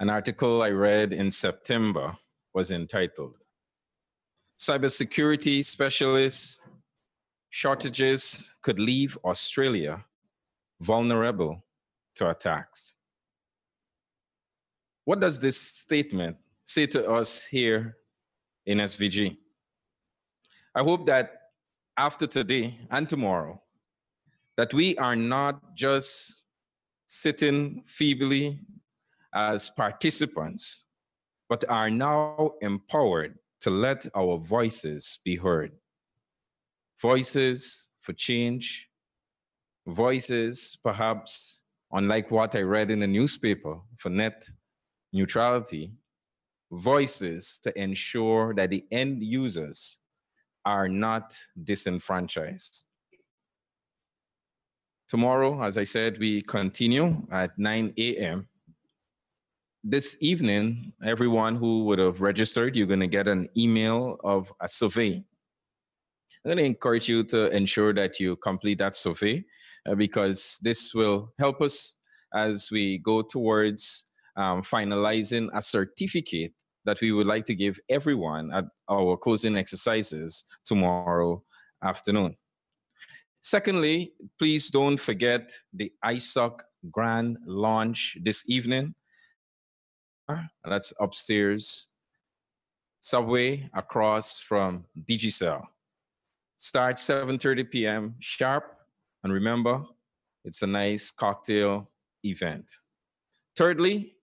An article I read in September was entitled, "Cybersecurity Specialists Shortages Could Leave Australia Vulnerable to Attacks." What does this statement say to us here in SVG? I hope that after today and tomorrow, that we are not just sitting feebly as participants, but are now empowered to let our voices be heard. Voices for change, voices perhaps, unlike what I read in the newspaper, for net neutrality, voices to ensure that the end users are not disenfranchised. Tomorrow, as I said, we continue at 9 a.m. This evening, everyone who would have registered, you're going to get an email of a survey. I'm going to encourage you to ensure that you complete that survey because this will help us as we go towards finalizing a certificate that we would like to give everyone at our closing exercises tomorrow afternoon. Secondly, please don't forget the ISOC grand launch this evening. That's upstairs, subway across from Digicel. Starts 7:30 p.m. sharp. And remember, it's a nice cocktail event. Thirdly,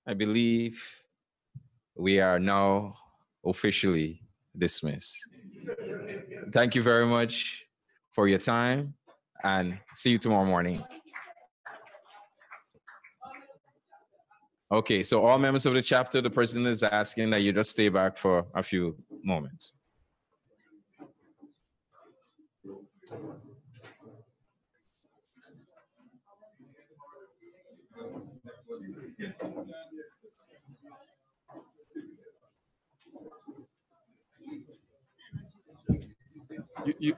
I believe we are now officially dismissed. Thank you very much for your time and see you tomorrow morning. Okay, so all members of the chapter, the president is asking that you just stay back for a few moments. You